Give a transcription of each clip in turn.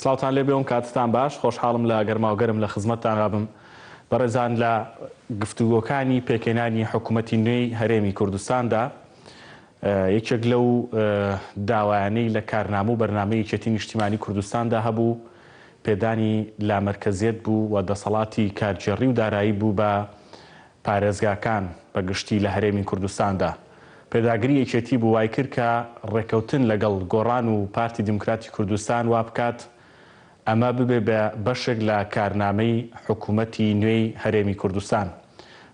سڵاوتان لێ بێم کاتتان باش خۆشحاڵم لە گەرماوگەرم لە خزمەتتان رابم بەڕێزان لە گفتوگۆکانی پێکێنانی حکوومەتی نوێی هەرێمی کوردستاندا یەکێک لەو داوایانەی لە کارنامە و بەرنامەی یەکێتی نیشتیمانی کوردستاندا هەبوو پێدانی لامەرکەزیەت بوو و دەسەڵاتی کارجێڕی و دارایی بوو بە پارێزگاکان بەگشتی لە هەرێمی کوردستاندا. پێداگری یەکێتی بوو وای کرد کە ڕێکەوتن لەگەڵ گۆڕان و پارتی دیموکراتی کوردستان وا بکات ئەمە ببێ بە بەشێک لە کارنامەی حکوومەتی نوێی هەرێمی کوردستان.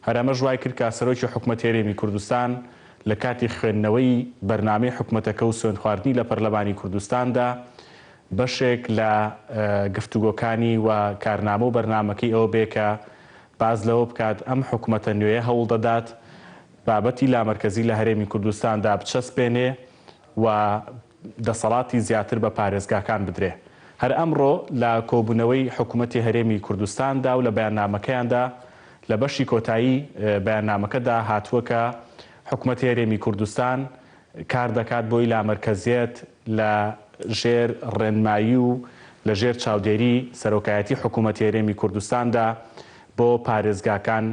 هەرەمەش وای کرد کە سەرۆکی حکوومەتی هەرێمی کوردستان لە کاتی خوێندنەوەی بەرنامەی حکوومەتەکە و سوێند خواردنی لە پەرلەمانی کوردستاندا بەشێک لە گفتوگۆکانی و کارنامە و بەرنامەکەی ئەوە بێ کە باز لەوە بکات ئەم حکوومەتە نوێیە هەوڵ دەدات بابەتی لامەرکەزی لە هەرێمی کوردستاندا بچەسپێنێ و دەسەڵاتی زیاتر بە پارێزگاکان بدرێ. هەر ئەمڕۆ لە کۆبوونەوەی حکوومەتی هەرێمی کوردستاندا و لە بەیاننامەکەیاندا لە بەشی کۆتایی بەیاننامەکەدا هاتووە کە حکوومەتی هەرێمی کوردستان کار دەکات بۆی لامەرکەزیەت لە ژێر ڕێنمایی و لە ژێر چاودێری سەرۆکایەتی حکوومەتی هەرێمی کوردستاندا بۆ پارێزگاکان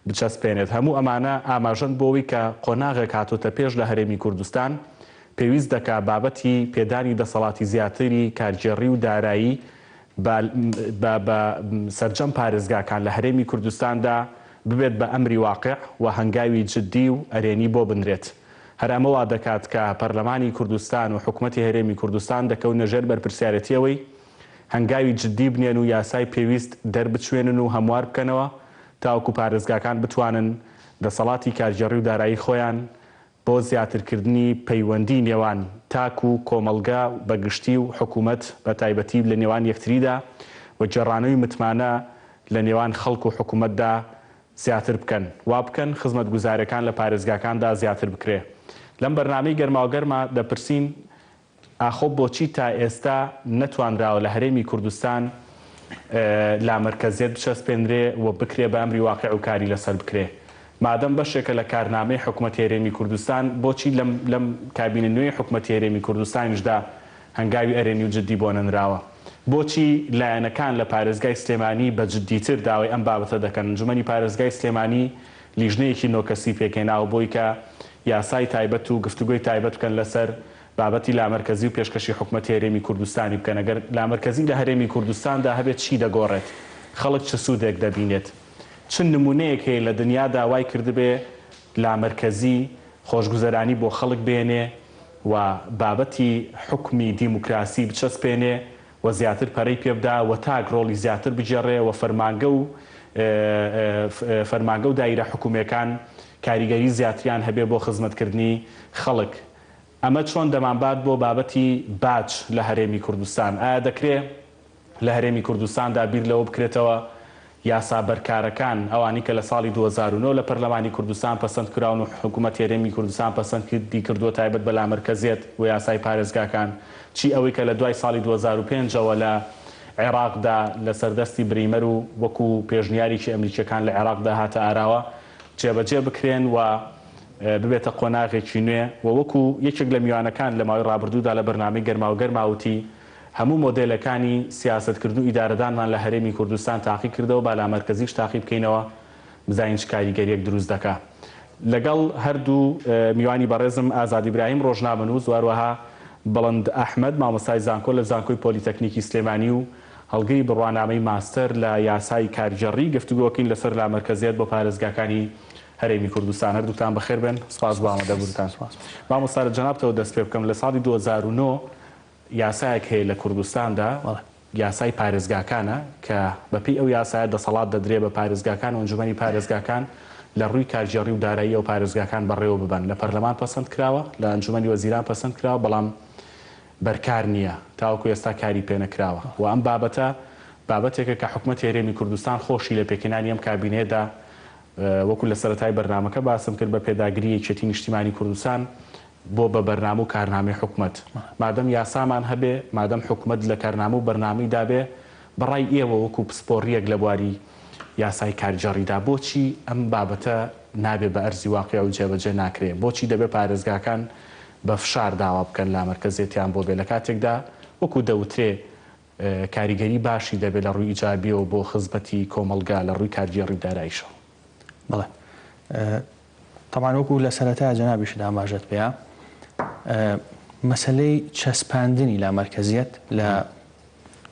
بچەسپێنێت. هەموو ئەمانە ئاماژەن بۆەوەی کە قۆناغێک هاتوۆتە پێش لە هەرێمی کوردستان پێویست دەکا بابەتی پێدانی دەسەڵاتی زیاتری کارجێڕی و دارایی بە سەرجەم پارێزگاکان لە هەرێمی کوردستاندا ببێت بە ئەمری واقع و هەنگاوی جددی و ئەرێنی بۆ بنرێت. هەر ئەمە وا دەکات کە پەرلەمانی کوردستان و حکوومەتی هەرێمی کوردستان دەکەونە ژێر بەرپرسیارەتیەوەی هەنگاوی جددی بنێن و یاسای پێویست دەربچوێنن و هەموار بکەنەوە تاوەکو پارێزگاکان بتوانن دەسەڵاتی کارجێڕی و دارایی خۆیان بۆ زیاترکردنی پەیوەندی نێوان تاک و کۆمەلگا بەگشتی و حکوومەت بە تایبەتی لە نێوان یەکتریدا و جێڕانەوەی متمانە لە نێوان خەڵک و حکوومەتدا زیاتر بکەن وا بکەن خزمەت گوزارەکان لە پارێزگاکاندا زیاتر بکرێ. لەم بەرنامەی گەرماوگەرمە دەپرسین ئاخۆ بۆچی تا ئێستا نەتوانراوە لە هەرێمی کوردستان لامەرکەزیەت بچەسپێنرێ و بکرێ بە ئەمری واقع و کاری لەسەر بکرێ. مادەم بەشێکە لە کارنامەی حکوومەتی هەرێمی کوردستان بۆچی لەم کابینە نوێی حکوومەتی هەرێمی کوردستانیشدا هەنگاوی ئەرێنی و جددی بۆ نەنراوە؟ بۆچی لایەنەکان لە پارێزگای سلێمانی بە جددیتر داوای ئەم بابەتە دەکەن؟ انجومەنی پارێزگای سلێمانی لیژنەیەکی نۆکەسی پێکێناوە بۆی کە یاسای تایبەت و گفتوگۆی تایبەت بکەن لەسەر بابەتی لامەرکەزی و پێشکەشی حکوومەتی هەرێمی کوردستانی بکەن. ئەگەر لامەرکەزی لە هەرێمی کوردستاندا هەبێت چی دەگۆڕێت؟ خەڵک چ سوودێک دەبینێت؟ چ نمونەیەک هەیە لە دنیادا وای کردبێ لامەرکەزی خۆشگوزەرانی بۆ خەڵک بێنێ و بابەتی حکمی دیموکراسی بچەسپێنێ و زیاتر پەرەی پێبدا و تاک ڕۆڵی زیاتر بجێڕێ و فەرمانگە و دایرە حکوومەکان کاریگەری زیاتریان هەبێ بۆ خزمەتکردنی خەڵک. ئەمە چۆن دەمانبات بۆ بابەتی باج لە هەرێمی کوردستان؟ ئایا دەکرێت لە هەرێمی کوردستاندا بیر لەوە بکرێتەوە یاسا بەرکارەکان ئەوانی کە لە ساڵی 2009 لە پەرلەمانی کوردستان پەسەند کراون و حکوومەتی هەرێمی کوردستان پەسەندی کردووە تایبەت بە لامەرکەزیەت و یاسای پارێزگاکان، چی ئەوەی کە لە دوای ساڵی 2005ەوە لە عێراقدا لە سەردەستی بریمەر و وەکو پێشنیاریی ئەمریکیەکان لە عێراقدا هاتە ئاراوە جێبەجێ بکرێن و ببێتە قۆناغێکی نوێ و وەکو یەکێک لە میوانەکان لە ماوەی ڕابردوودا لە بەرنامەی گەرماوگەرماوتی هەموو مۆدێلەکانی سیاسەتکردن و ئیدارەدانمان لە هەرێمی کوردستان تاقی کردەوە با لامەرکەزیش تاقی بکەینەوە بزانین چ کاریگەریەک دروست دەکا. لەگەڵ هەردوو میوانی بەڕێزم ئازاد ئیبراهیم ڕۆژنامەنووس و هەروەها بەڵند ئەحمەد مامۆستای زانکۆ لە زانکۆی پۆلیتەکنیکی سلێمانی و هەڵگری بڕوانامەی ماستەر لە یاسای کارجێڕی گفتوگۆکین لەسەر لامەرکەزیەت بۆ پارێزگاکانی هەرێمی کوردستان. هەردووتان بەخێر بن. سپاس بۆ ئامادەبوونتان. مامۆستا لە جەنابتەوە دەست پێ بکەم لە ساڵی 2009 یاسایەک هەیە لە کوردستاندا یاسای پارێزگاکانە کە بەپی ئەو یاسایە دەسەڵات دەدرێ بە پارێزگاکان و ئەنجومەنی پارێزگاکان لە ڕووی کارجێڕی و دارایی ئەو پارێزگاکان بەڕێوە ببن. لە پەرلەمان پەسەند کراوە، لە ئەنجومەنی وەزیران پەسەند کراوە، بەڵام بەرکار نییە تاوەکو ئێستا کاری پێ نەکراوە و ئەم بابەتێکە کە حکوومەتی هەرێمی کوردستان خۆشی لە پێکێنانی ئەم کابینێدا وەکو لە سەرەتای بەرنامەکە باسم کرد بە پێداگری یەکێتی نیشتیمانی کوردستان بۆ بە بەرنامە و کارنامەی حکوومەت. مادەم یاسامان هەبێ، مادەم حکوومەت لە کارنامە و بەرنامەی دابێ، بەڕای ئێوە وەکو پسپۆڕیەک لە بواری یاسای کارجێڕیدا بۆچی ئەم بابەتە نابێ بە ئەرزی واقعی و جێبەجێ ناکرێ؟ بۆچی دەبێ پارێزگاکان بە فشار داوا بکەن لامەرکەزیەتیان بۆ بێ لە کاتێکدا وەکو دەوترێ کاریگەری باشی دەبێت لە ڕووی ئیجابیەوە بۆ خزمەتی کۆمەلگا لە ڕووی کارگێڕی داراییشەوە. بڵێ طبعاً وەکو لە سەرەتای جەنابیشی ئاماژەت پێە مەسەلەی چەسپاندنی لا مەرکەزیەت لە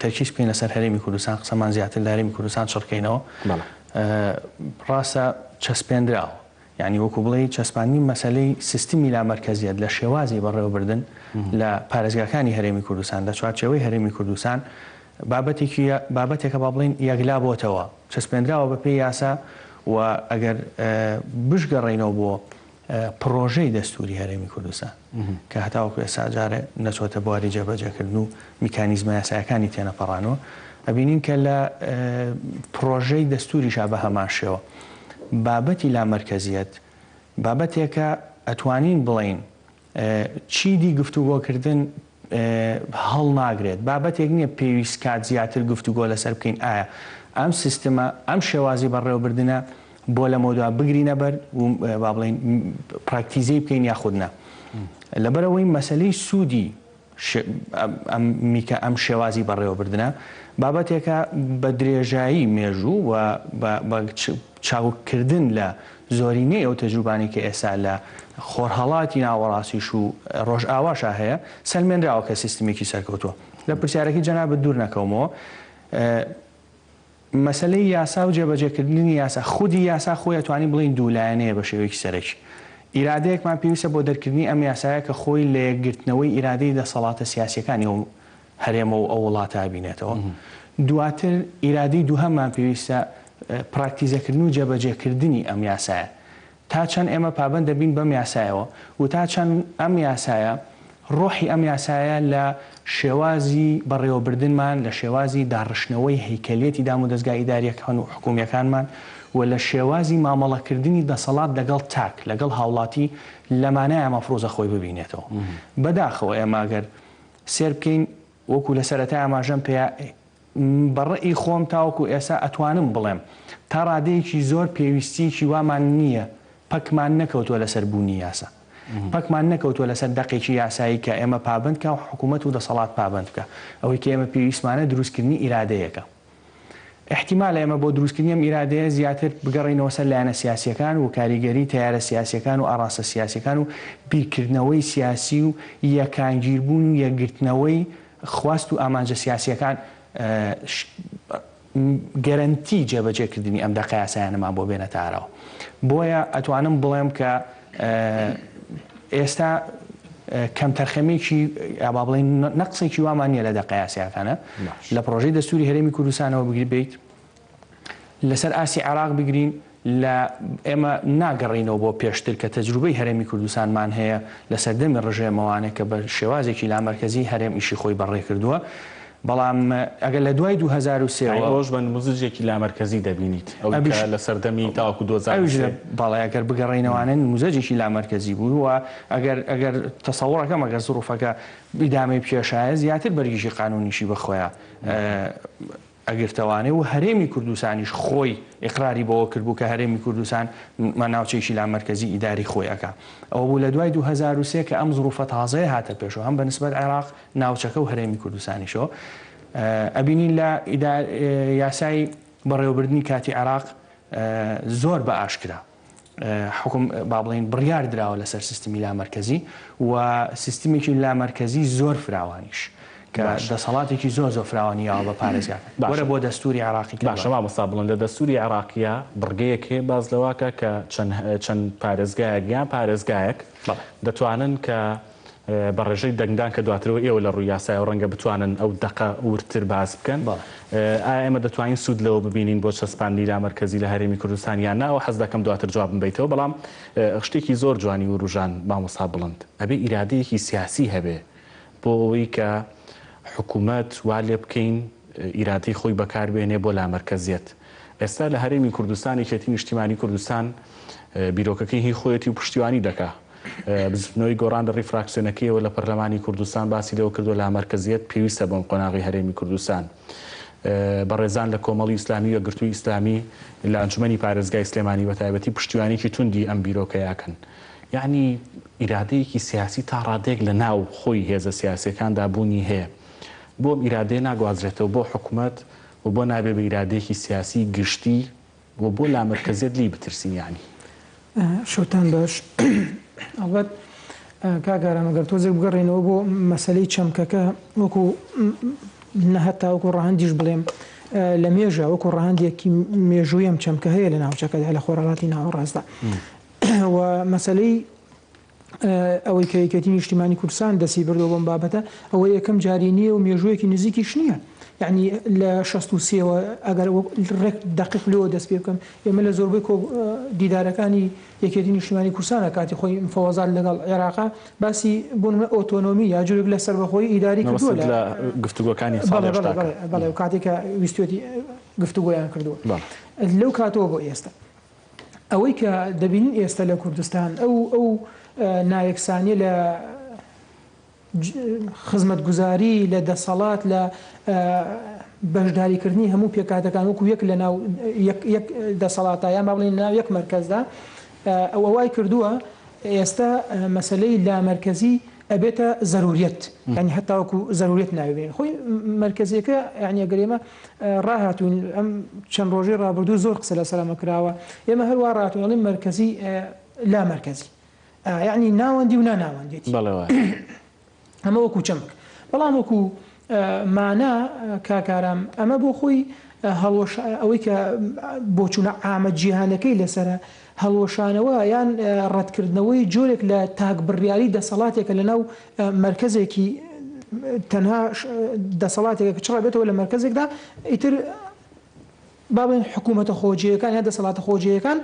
تەرکیز بکەین لەسەر هەرێمی کوردستان قسەمان زیاتر لە هەرێمی کوردستان شڕکەینەوە ڕاستە چەسپێنراوە یعنی وەکو بڵێ چەسپاندنی مەسەلەی سیستمی لا مەرکەزیەت لە شێوازی بەڕێوەبردن لە پارێزگاکانی هەرێمی کوردستان لە چوارچێوەی هەرێمی کوردستان بابەتێکە با بڵێن یەکلا بۆتەوە چەسپێنراوە بە پێی یاسا و ئەگەر بشگەڕێنەوە بۆ پرۆژەی دەستوری هەرێمی کوردستان کە هەتاوەکو ئێستا جارێ نەچۆتە بواری جێبەجێکردن و میکانیزمە یاسایەکانی تێنەپەڕانەوە ئەبینین کە لە پرۆژەی دەستوریشا بە هەمان شێوە بابەتی لا مەرکەزیەت بابەتێکە ئەتوانین بڵین چیدی گفتوگۆکردن هەڵ ناگرێت بابەتێک نییە پێویست کات زیاتر گفتوگۆ لەسەر بکەین ئایا ئەم سیستەمە ئەم شێوازی بەڕێوەبردنە بۆ لە مۆدوا بگرینە بەر و با بڵین پراکتیزەی بکەین یاخودنا لەبەرەوەی مەسەلەی سوودی ئەم شێوازی بەڕێوەبردنە بابەتێکە بە درێژایی مێژوو و بە چاوکردن لە زۆرینەی ئەو تەجروبانی کە ئێستا لە خۆرهەڵاتی ناوەڕاستیش و ڕۆژئاواشە هەیە سەلمێنراوە کە سیستمێکی سەرکەوتووە لە پرسیارەکەی جەنابەت دوور نەکەومەوە مەسەلەی یاسا و جێبەجێکردنی یاسا خودی یاسا خۆی ئەتوانی بڵین دوولایەنەیە بە شێوەیەکی سەرەکی ئیرادەیەکمان پێویستە بۆ دەرکردنی ئەم یاسایە کە خۆی لە یەکگرتنەوەی ئیرادەی دەسەڵاتە سیاسیەکانی ئەو هەرێمە و ئەو وڵاتە بینێتەوە دواتر ئیرادەی دووهەممان پێویستە پراکتیزەکردن و جێبەجێکردنی ئەم یاسایە تا چەند ئێمە پابەند دەبین بەم یاسایەوە و تا چەند ئەم یاسایە ڕۆحی ئەم یاسایە لە شێوازی بەڕێوەبردنمان لە شێوازی داڕشنەوەی هەیکەلێتی دام و دەستگای ئیداریەکان و حکوومیەکانمان و لە شێوازی مامەڵەکردنی دەسەڵات لەگەڵ تاک لەگەڵ هاوڵاتی لەمانایە مەفرۆزە خۆی ببینێتەوە بەداخەوە ئێماگەر سێر بکەین وەکو لە سەرەتای ئاماژەم پێ بەڕێی خۆم تاوەکو ئێستا ئەتوانم بڵێم تا ڕادەیەکی زۆر پێویستیکی وامان نییە پەکمان نەکەوتووە لەسەر بوونی یاسا پەکمان نەکەوتووە لەسەر دەقێکی یاسایی کە ئێمە پابندکە و حکوومەت و دەسەڵات پابند بکە ئەوەی کە ئێمە پێویستمانە دروستکردنی ئیرادەیەەکە احتیمال ئێمە بۆ دروستکردنی ئەم ئیرادەیە زیاتر بگەڕینەوە سەر لایەنە سیاسیەکان و کاریگەری تیارە سیاسیەکان و ئاڕاستە سیاسیەکان و بیرکردنەوەی سیاسی و یەکانگیربوون و یەکگرتنەوەی خواست و ئامانجە سیاسیەکان گەرنتی جێبەجێکردنی ئەم دەقە یاسایانەمان بۆ بێنە تارەوە بۆیە ئەتوانم بڵێم کە ئێستا کەم تەرخەمێکی با بڵێن نەقسێکی وامان نیە لە دەقە یاسایەکانە لە پرۆژەی دەستوری هەرێمی کوردستانەوە بگری بیت لەسەر ئاسی عێراق بگرین لە ئێمە ناگەڕینەوە بۆ پێشتر کە تەجروبەی هەرێمی کوردستانمان هەیە لە سەردەمی ڕژێمەوانێک کە بە شێوازێکی لامەرکەزی هەرێم ئیشی خۆی بەڕێ کردووە بەڵام ئەگەر لە دوای 2023 ڕۆژ بە نموزجێکی لامەرکەزی دەبینیت لە سەردەمی تاوەکو 2023 باڵێ ئەگەر بگەڕێنەوانن نموزەجێکی لامەرکەزی بوو و ئەگەر تەسەوڕەکەم ئەگەر زروفەکە ئیدامەی پێشایە زیاتر بەرگیشی قانونیشی بەخۆیە ئەگرتەوانێ و هەرێمی کوردستانیش خۆی ئیقراری بەوە کردبوو کە هەرێمی کوردستان ناوچەیەکی لامەرکەزی ئیداری خۆیەکە ئەوە بوو لە دوای 2023 کە ئەم زروفە تازەیە هاتە پێشەوە هەم بەنسبەت عێراق ناوچەکە و هەرێمی کوردستانیشەوە ئەبینین لە یاسای بەڕێوەبردنی کاتی عێراق زۆر بە ئاشکرا حکم با بڵێن بڕیار دراوە لەسەر سیستمی لامەرکەزی و سیستمێکی لامەرکەزی زۆر فراوانیش کە دەسەڵاتێکی زۆر فراوانیەوە بە پارێزگاکە وەرە بۆ دەستوری عێراقی باشە مامۆستا بڵێن لە دەستوری عێراقیە بڕگەیەک هەیە باز لەواکە کە چەند پارێزگایەک یان پارێزگایەک دەتوانن کە بە ڕێژەی دەنگدان کە دواترەوە ئێوە لە ڕووی یاسایە ڕەنگە بتوانن ئەو دەقە ورتر باز بکەن ئایا ئێمە دەتوانین سوود لەوە ببینین بۆ چەسپاندنی لامەرکەزی لە هەرێمی کوردستان یان نا و حەز دەکەم دواتر جواب بێتەوە بەڵام شتێکی زۆر جوانی و ڕوژان مامۆستا بڵند ئەبێ ئیرادەیەکی سیاسی هەبێ بۆ ئەوەی کە حکوومەت وا لێ بکەین ئیرادەی خۆی بەکاربێنێ بۆ لامەرکەزیەت ئێستا لە هەرێمی کوردستانی کێتی نیشتیمانی کوردستان بیرۆکەکەی هی خۆیەتی و پشتیوانی دەکا بزنەوەی گۆڕان لە ڕیفراکسیۆنەکەیەوە لە پەرلەمانی کوردستان باسی لەوە کردو لامەرکەزیەت پێویستە بۆم قۆناغی هەرێمی کوردستان بەڕێزان لە کۆمەڵی ئیسلامی و گرتووی ئیسلامی لە ئەنجومەنی پارێزگای سلێمانی بە تایبەتی پشتیوانێکی توندی ئەم بیرۆکەیەکەن یعنی ئیرادەیەکی سیاسی تا ڕادێک لە ناو خۆی هێزە سیاسەکاندا بوونی هەیە بۆم ئیرادەیە ناگوازرێتەوە بۆ حکوومەت و بۆ نابێ بە ئیرادەیەکی سیاسی گشتی و بۆ لامەرکەزیت لی بترسین یانی شوتان باش ئەڵبەت کاگارە مەگەر تۆزێک بگەڕێنەوە بۆ مەسەلەی چەمکەکە وەکو هەتا وەکو ڕەهەندیش بڵێم لە مێژە وەکو ڕەهەندێکی مێژووی ئەم چەمکە هەیە لە ناوچەکەدا لە خۆرهڵاتی ناوەڕاستدا و مەسەلەی ئەوەی کە یەکێتی نیشتیمانی کوردستان دەسی بردەوە بەم بابەتە ئەوە یەکەم جاری نییە و مێژوویەکی نزیکیش نییە یعنی لە 63ەوە ئەگەر ڕێک دقیق لەوە دەست پێ بکەم ئێمە لە زۆربەی دیدارەکانی یەکێتی نیشتیمانی کوردستانە کاتی خۆی مفەوەزات لەگەڵ عێراقا باسی بوون ئۆتۆنۆمی یا جورێک لە سەربەخۆی ئیداری کردووە لە گفتوگۆکانی بەڵێ و کاتێککە ویستێتی گفتوگۆیان کردووە لەو کاتەوە بۆ ئێستا ئەوەی کە دەبینین ئێستا لە کوردستان ئەو نایەکسانی لە خزمەتگوزاری لە دەسەڵات لە بەشداریکردنی هەموو پێکاتەکان وەکو یەک لە ناو یەک دەسەڵاتایان با بڵێن ناو یەک مەرکەزدا ئەو وای کردووە ئێستا مەسلەی لامەرکەزی ئەبێتە زەروریەت ینی هەتا وەکو زەروریەت ناوێن خۆی مەرکەزیەکە یعنی ئەگەرێمە ڕاهاتوین ئەم چەند ڕۆژەی ڕابردوو زۆر قسە لە سەرمە کراوە ئێمە هەروە ڕاتوێڵین مەرکەزی لامەرکەزی یعنی ناوەندی و ناناوەندێتی ئەمە وەکو چەمک بەڵام وەکو مانا کاکارام ئەمە بۆ خۆی ئەوەی کە بۆچوونە ئامە جیهانەکەی لەسرە هەڵوەشانەوە یان ڕەتکردنەوەی جۆرێک لە تاکبڕیاری دەسەڵاتێکە لە ناو مرکزێکی تەنها دەسەڵاتێکە چڕە بێتەوە لە مرکزێکدا ئیتر بابن حکوومەتە خۆجیەکان یا دەسەڵاتە خۆجیەکان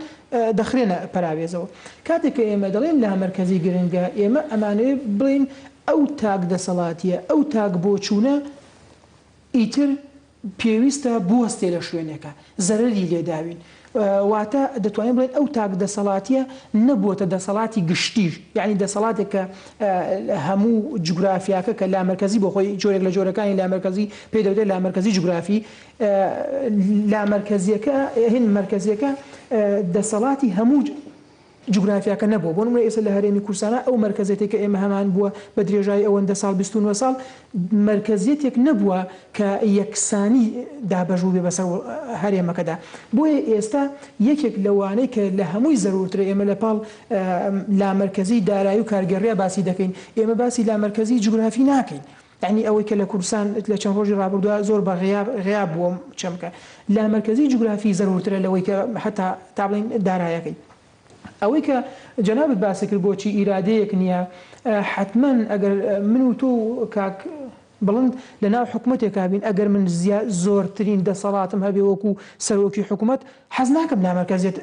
دەخرێنە پەراوێزەوە کاتێک کە ئێمە دەڵێن لا مرکزی گرنگە ئێمە ئەمانەیە بڵین ئەو تاک دەسەڵاتیە ئەو تاک بۆچوونە ئیتر پێویستە بوەستێ لە شوێنێکە زەرری لێداوین واتە دەتوانین بڵێن ئەو تاک دەسەڵاتیە نەبووەتە دەسەڵاتی گشتیش یعنی دەسەڵاتێک کە هەموو جوگرافیاکە کە لامەرکەزی بۆ خۆی جۆرێک لە جۆرەکانی لامەرکەزی پێی دەوتێت لامەرکەزی جوگرافی لامەرکەزیەکە هین مرکزیەکە دەسەڵاتی هەموو جوگرافیاکە نەبوو بۆ نمونە ئێستا لە هەرێمی کوردستانە ئەو مرکزێتێک کە ئێمە هەمان بووە بە درێژایی ئەوەندە ساڵ 29 ساڵ مرکزیەتێک نەبووە کە یەکسانی دابەژوو بێ بەسەر هەرێمەکەدا بۆیە ئێستا یەکێک لەوانەی کە لە هەمووی زەرورترە ئێمە لە پاڵ لامەرکەزی دارایی و کارگەڕێ باسی دەکەین ئێمە باسی لامەرکەزی جوگرافی ناکەین یعنی ئەوەی کە لە کوردستان لە چەند ڕۆژی ڕابردووە زۆر بە غیاب بووم چەمکە لامەرکەزی جوگرافی زەرورترە لەوەی کە هەتا تا بڵین دارایەکەی ئەوەی کە جەنابەت باسی کرد بۆچی ئیرادەیەک نییە حتمما ئەگەر من و تۆ کاک بڵند لە ناو حکوومەتێکا بین ئەگەر من زۆرترین دەسەڵاتم هەبێ وەکو سەرۆکی حکوومەت حەز ناکەم لامەرکەزیێت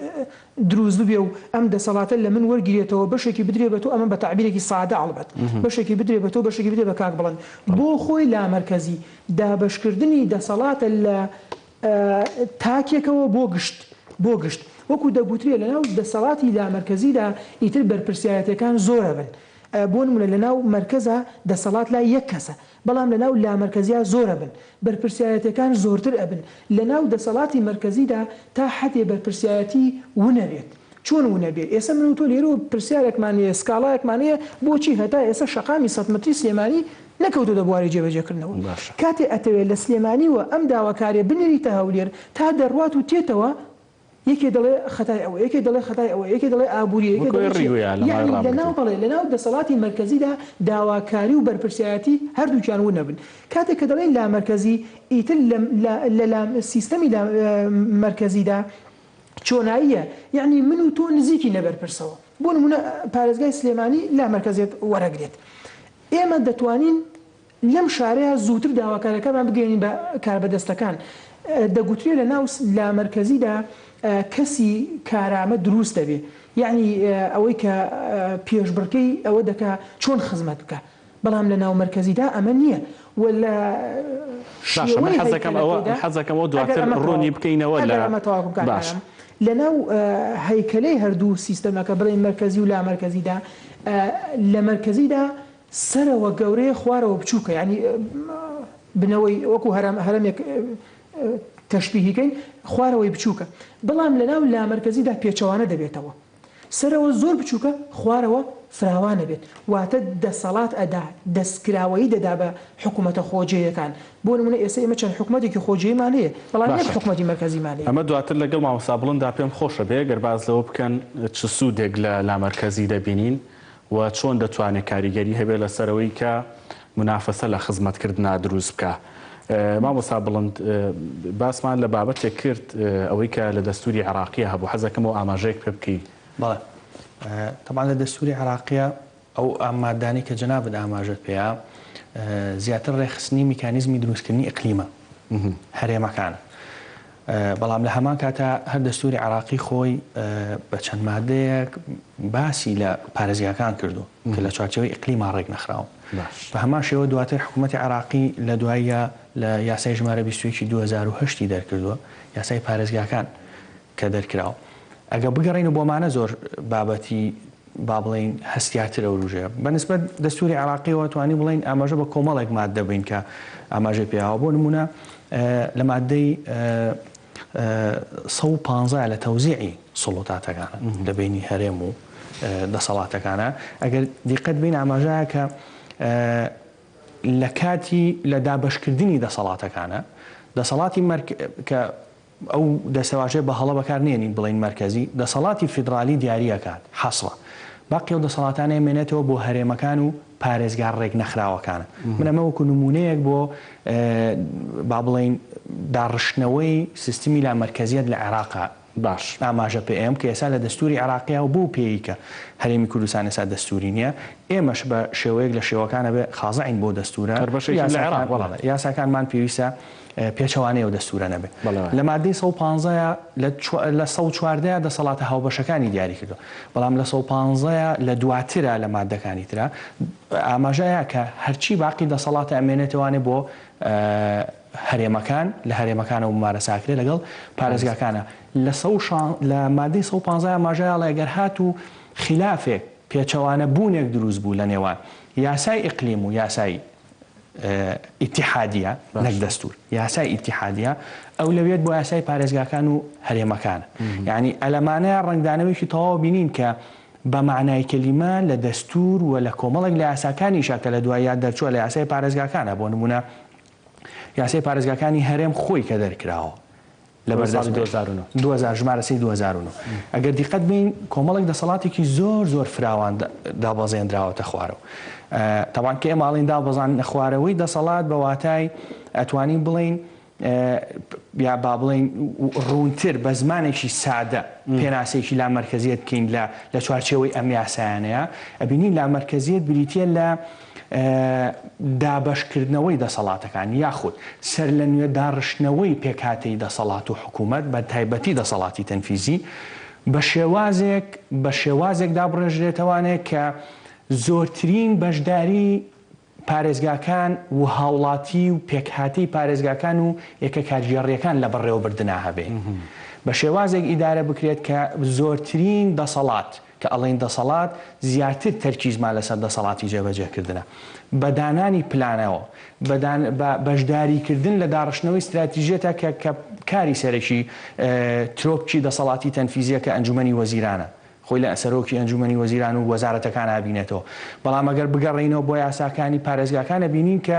دروست ببێ و ئەم دەسەڵاتە لە من وەرگێتەوە بەشێکی بدرێ بە تۆ ئەمە بە تعبیرێکی سادە ئەڵبەت بەشێکی بدرێ بە تۆ بەشێکی بدرێ بە کاک بڵند بۆ خۆی لامەرکەزی دابەشکردنی دەسەڵاتە لە تاکێکەوە بۆ گشت وەکو دەگوترێ لە ناو دەسەڵاتی لامەرکەزیدا ئیتر بەرپرسیارەتەکان زۆرە بن بۆ نمونە لە ناو مەرکەزە دەسەڵات لای یەک کەسە بەڵام لە ناو لامەرکەزیە زۆرە بن بەرپرسیارەتەکان زۆرتر ئەبن لە ناو دەسەڵاتی مەرکەزیدا تا حەدێ بەرپرسیارەتی ونەبێت چۆن ونەبێت ئێستا من و تۆ لێرە پرسیارێکمانەیە سکاڵایەکمانەیە بۆچی هەتا ئێستا شەقامی سەدمەتری سلێمانی نەکەوتە دەبواری جێبەجێکردنەوە کاتێ ئەتەوێت لە سلێمانیوە ئەم داواکارێ بنێریتە هەولێر تا دەڕوات و تێتەوە یەکێ دەڵێ خەتای ئەوە یەکێ دەڵێ خەتای ئەوە یەکێ دەڵێ ئابووری لەناو دەسەڵاتی مەرکەزیدا داواکاری و بەرپرسیارەتی هەردووکیان ون نەبن کاتێک کە دەڵێن لامەرکەزی ئیتر لە سیستەمی مەرکەزیدا چۆناییە یعنی من و تۆ نزیکی نەبەرپرسەوە بۆ نمونە پارێزگای سلێمانی لامەرکەزیێت وەرەگرێت ئێمە دەتوانین لەم شارەیە زووتر داواکارەکەمان بگەێنین بە کاربەدەستەکان دەگوترێ لە ناو لامەرکەزیدا کەسی کارامە دروست دەبێ یعنی ئەوەی کە پێشبڕکەی ئەوە دەکا چۆن خزمەت بکە بەڵام لە ناو مەرکەزیدا ئەمە نییە حەزەکەمەوە دواتر ڕوونی بکەینەوە لە ناو هەیکەلەی هەردوو سیستەمەکە بڵێن مەرکەزی و لامەرکەزیدا لە مەرکەزیدا سەرەوە گەورەیە خوارەوە بچووکە ینی بنەوەی وەکو هەرەمێک تەشبیهیکەین خوارەوەی بچووکە بەڵام لە ناو لامەرکەزیدا پێچەوانە دەبێتەوە سەرەوە زۆر بچووکە خوارەوە فراوانە بێت واتە دەسەڵات ئەدا دەستکراوەیی دەدا بە حکوومەتە خۆجێیەکان بۆ نمونە ئێستا ئێمە چەند حکوومەتێکی خۆجێیمان هەیە بەڵام نێک حکوومەتی مەرکەزیمان هەیە. ئەمە دواتر لەگەڵ مامۆستا بڵندا پێم خۆشە بێ گەر باز لەوە بکەن چ سوودێک لە لامەرکەزی دەبینین و چۆن دەتوانێت کاریگەری هەبێت لەسەرەوەی کە منافەسە لە خزمەتکردنا دروست بکە. مامۆستا بڵند باسمان لە بابەتێک کرد ئەوەی کە لە دەستوری عێراقیە هەبوو حەزەکەم و ئاماژەیەک پێ بکەی. بەڵێ طبعا لە دەستوری عێراقیە ئەو ئامادانی کە جەنابەت ئاماژەت پێەیە زیاتر ڕێخستنی میکانیزمی دروستکردنی ئیقلیمە هەرێمەکان. بەڵام لە هەمان کاتە هەر دەستوری عێراقی خۆی بە چەند مادەیەک باسی لە پارێزگاکان کردو کە لە چوارچێوەی ئیقلیما ڕێک نەخراوە. بە هەمان شێوە دواتر حکوومەتی عێراقی لە دواییە لە یاسای ژمارە 21 2008 دەرکردووە یاسای پارێزگاکان کە دەرکراوە. ئەگە بگەڕین و بۆمانە زۆر بابەتی با بڵین هەستیاتر ئەو ڕژەیە بەنسبەت دەستوری عێراقیەوە توانی بڵین ئاماژە بە کۆمەڵێک مادە بین کە ئاماژەی پێیاوە بۆ نمونە لە مادەی 115 لە تەوزیعی سڵۆتاتەکانە لە بینی هەرێم و دەسەڵاتەکانە ئەگەر دیقەت بین ئاماژەیە کە لە کاتی لە دابەشکردنی دەسەڵاتەکانە دەسەڵاتی کە ئەو دەسەواژێ بە هەڵە بەکارنێنین بڵین مەرکەزی دەسەڵاتی فیدرالی دیاریەکات حەسڕە باقی و دەسەڵاتانەیە مێنێتەوە بۆ هەرێمەکان و پارێزگار ڕێک نەخراوەکانە. من ئەمە وەکو نمونەیەک بۆ با بڵین داڕشتنەوەی سیستمی لا مەرکەزیەت لە عێراقا باش ئاماژە پێ ئێم کە ئێستا لە دەستوری عێراقیە و بوو پێی کە هەرێمی کوردستان ئێستا دەستوری نییە ئێمەش بە شێوەیەک لە شێوەکانە بێ خازعین بۆ دەستورە یاساکانمان پێویستە پێچەوانەیە و دەستورە نەبێت. لە مادەی 115 لە 114 دەسەڵاتە هاوبەشەکانی دیاری کردو بەڵام لە 115 لە دواترە لە مادەکانی ترە ئاماژەیە کە هەرچی باقی دەسەڵاتە ئەمێنێتوانێ بۆ هەرێمەکان لە هەرێمەکانە و ممارەساکرێ لەگەڵ پارێزگاکانە لە مادەی 115 ئاماژەیە لەگەر هات و خلافێک پێچەوانە بوونێک دروست بوو لە نێوان یاسای ئیقلیم و یاسای ئیتیحادیە نەک دەستور یاسای ئیتیحادیە ئەو لەوێت بۆ یاسای پارێزگاکان و هەرێمەکانە یعنی ئەلەمانەیە ڕنگدانەوەیکی تەواو بینین کە بە معنای کەلیمە لە دەستور و لە کۆمەڵێک لە یاساکانی شاکە لە دواییان دەرچووە لە یاسای پارێزگاکانە بۆ نمونە یاسای پارێزگاکانی هەرێم خۆی کە دەرکراوە لە بەردەست 2000 ژمارەسی 2009 ئەگەر دیقەت بین کۆمەڵێک دەسەڵاتێکی زۆر زۆر فراوان دابەزێنراوەتە خوارەوە تاوان کە ئێماڵین دابەزان نەخوارەوەی دەسەڵات بە واتای ئەتوانین بڵین یا با بڵین ڕوونتر بە زمانێکی سادە پێناسێکی لا مەرکەزیەت بکەین لە چوارچێوەی ئەم یاسایانەیە ئەبینین لا مەرکەزیەت بریتە لە دابەشکردنەوەی دەسەڵاتەکان یاخود سەر لە نوێ داڕشتنەوەی پێکهاتەی دەسەڵات و حکوومەت بە تایبەتی دەسەڵاتی تەنفیزی بە شێوازێک دابڕێژرێتەوانێت کە زۆرترین بەشداری پارێزگاکان و هاوڵاتی و پێکهاتەی پارێزگاکان و یەکە کارژێڕیەکان لە بەڕێوەبردنە هەبێ بە شێوازێک ئیدارە بکرێت کە زۆرترین دەسەڵات کە ئەڵێن دەسەڵات زیاتر تەرکیزمان لەسەر دەسەڵاتی جێبەجێکردنە بەدانانی پلانەوە بەشداریکردن لە داڕشتنەوەی استراتیژیەتە کە کاری سەرەکی ترۆپکی دەسەڵاتی تەنفیزیە کە ئەنجومەنی وەزیرانە خۆی لە ئەسەرۆکی ئەنجومەنی وەزیران و وەزارەتەکان ئابینێتەوە بەڵام ئەگەر بگەڕێنەوە بۆ یاساکانی پارێزگاکانە بینین کە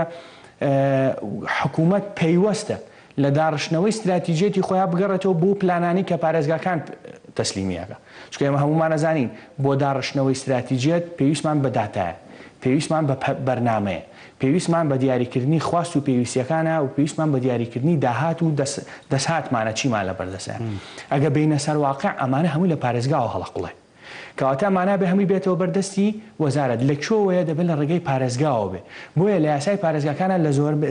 حکوومەت پەیوەستە لە داڕشتنەوەی استراتیژیەتی خۆیان بگەڕێتەوە بۆ پلانانی کە پارێزگاکان تەسلیمیەکە چکە ئێمە هەمومان نەزانین بۆ داڕشتنەوەی استراتیژیەت پێویستمان بە داتایە پێویستمان بە بەرنامەیە پێویستمان بە دیاریکردنی خواست و پێویستیەکانە و پێویستمان بە دیاریکردنی داهات و دەسهاتمانە چیمان لە بەردەسە ئەگە بینە سەر واقع ئەمانە هەمووی لە پارێزگاوە هەڵەقڵێ کەواتە ئەمانە بە هەمووی بێتەوە بەردەستی وەزارەت لەکوێوەیە دەبێت لە ڕێگەی پارێزگاوە بێ بۆیە لە یاسای پارێزگاکانە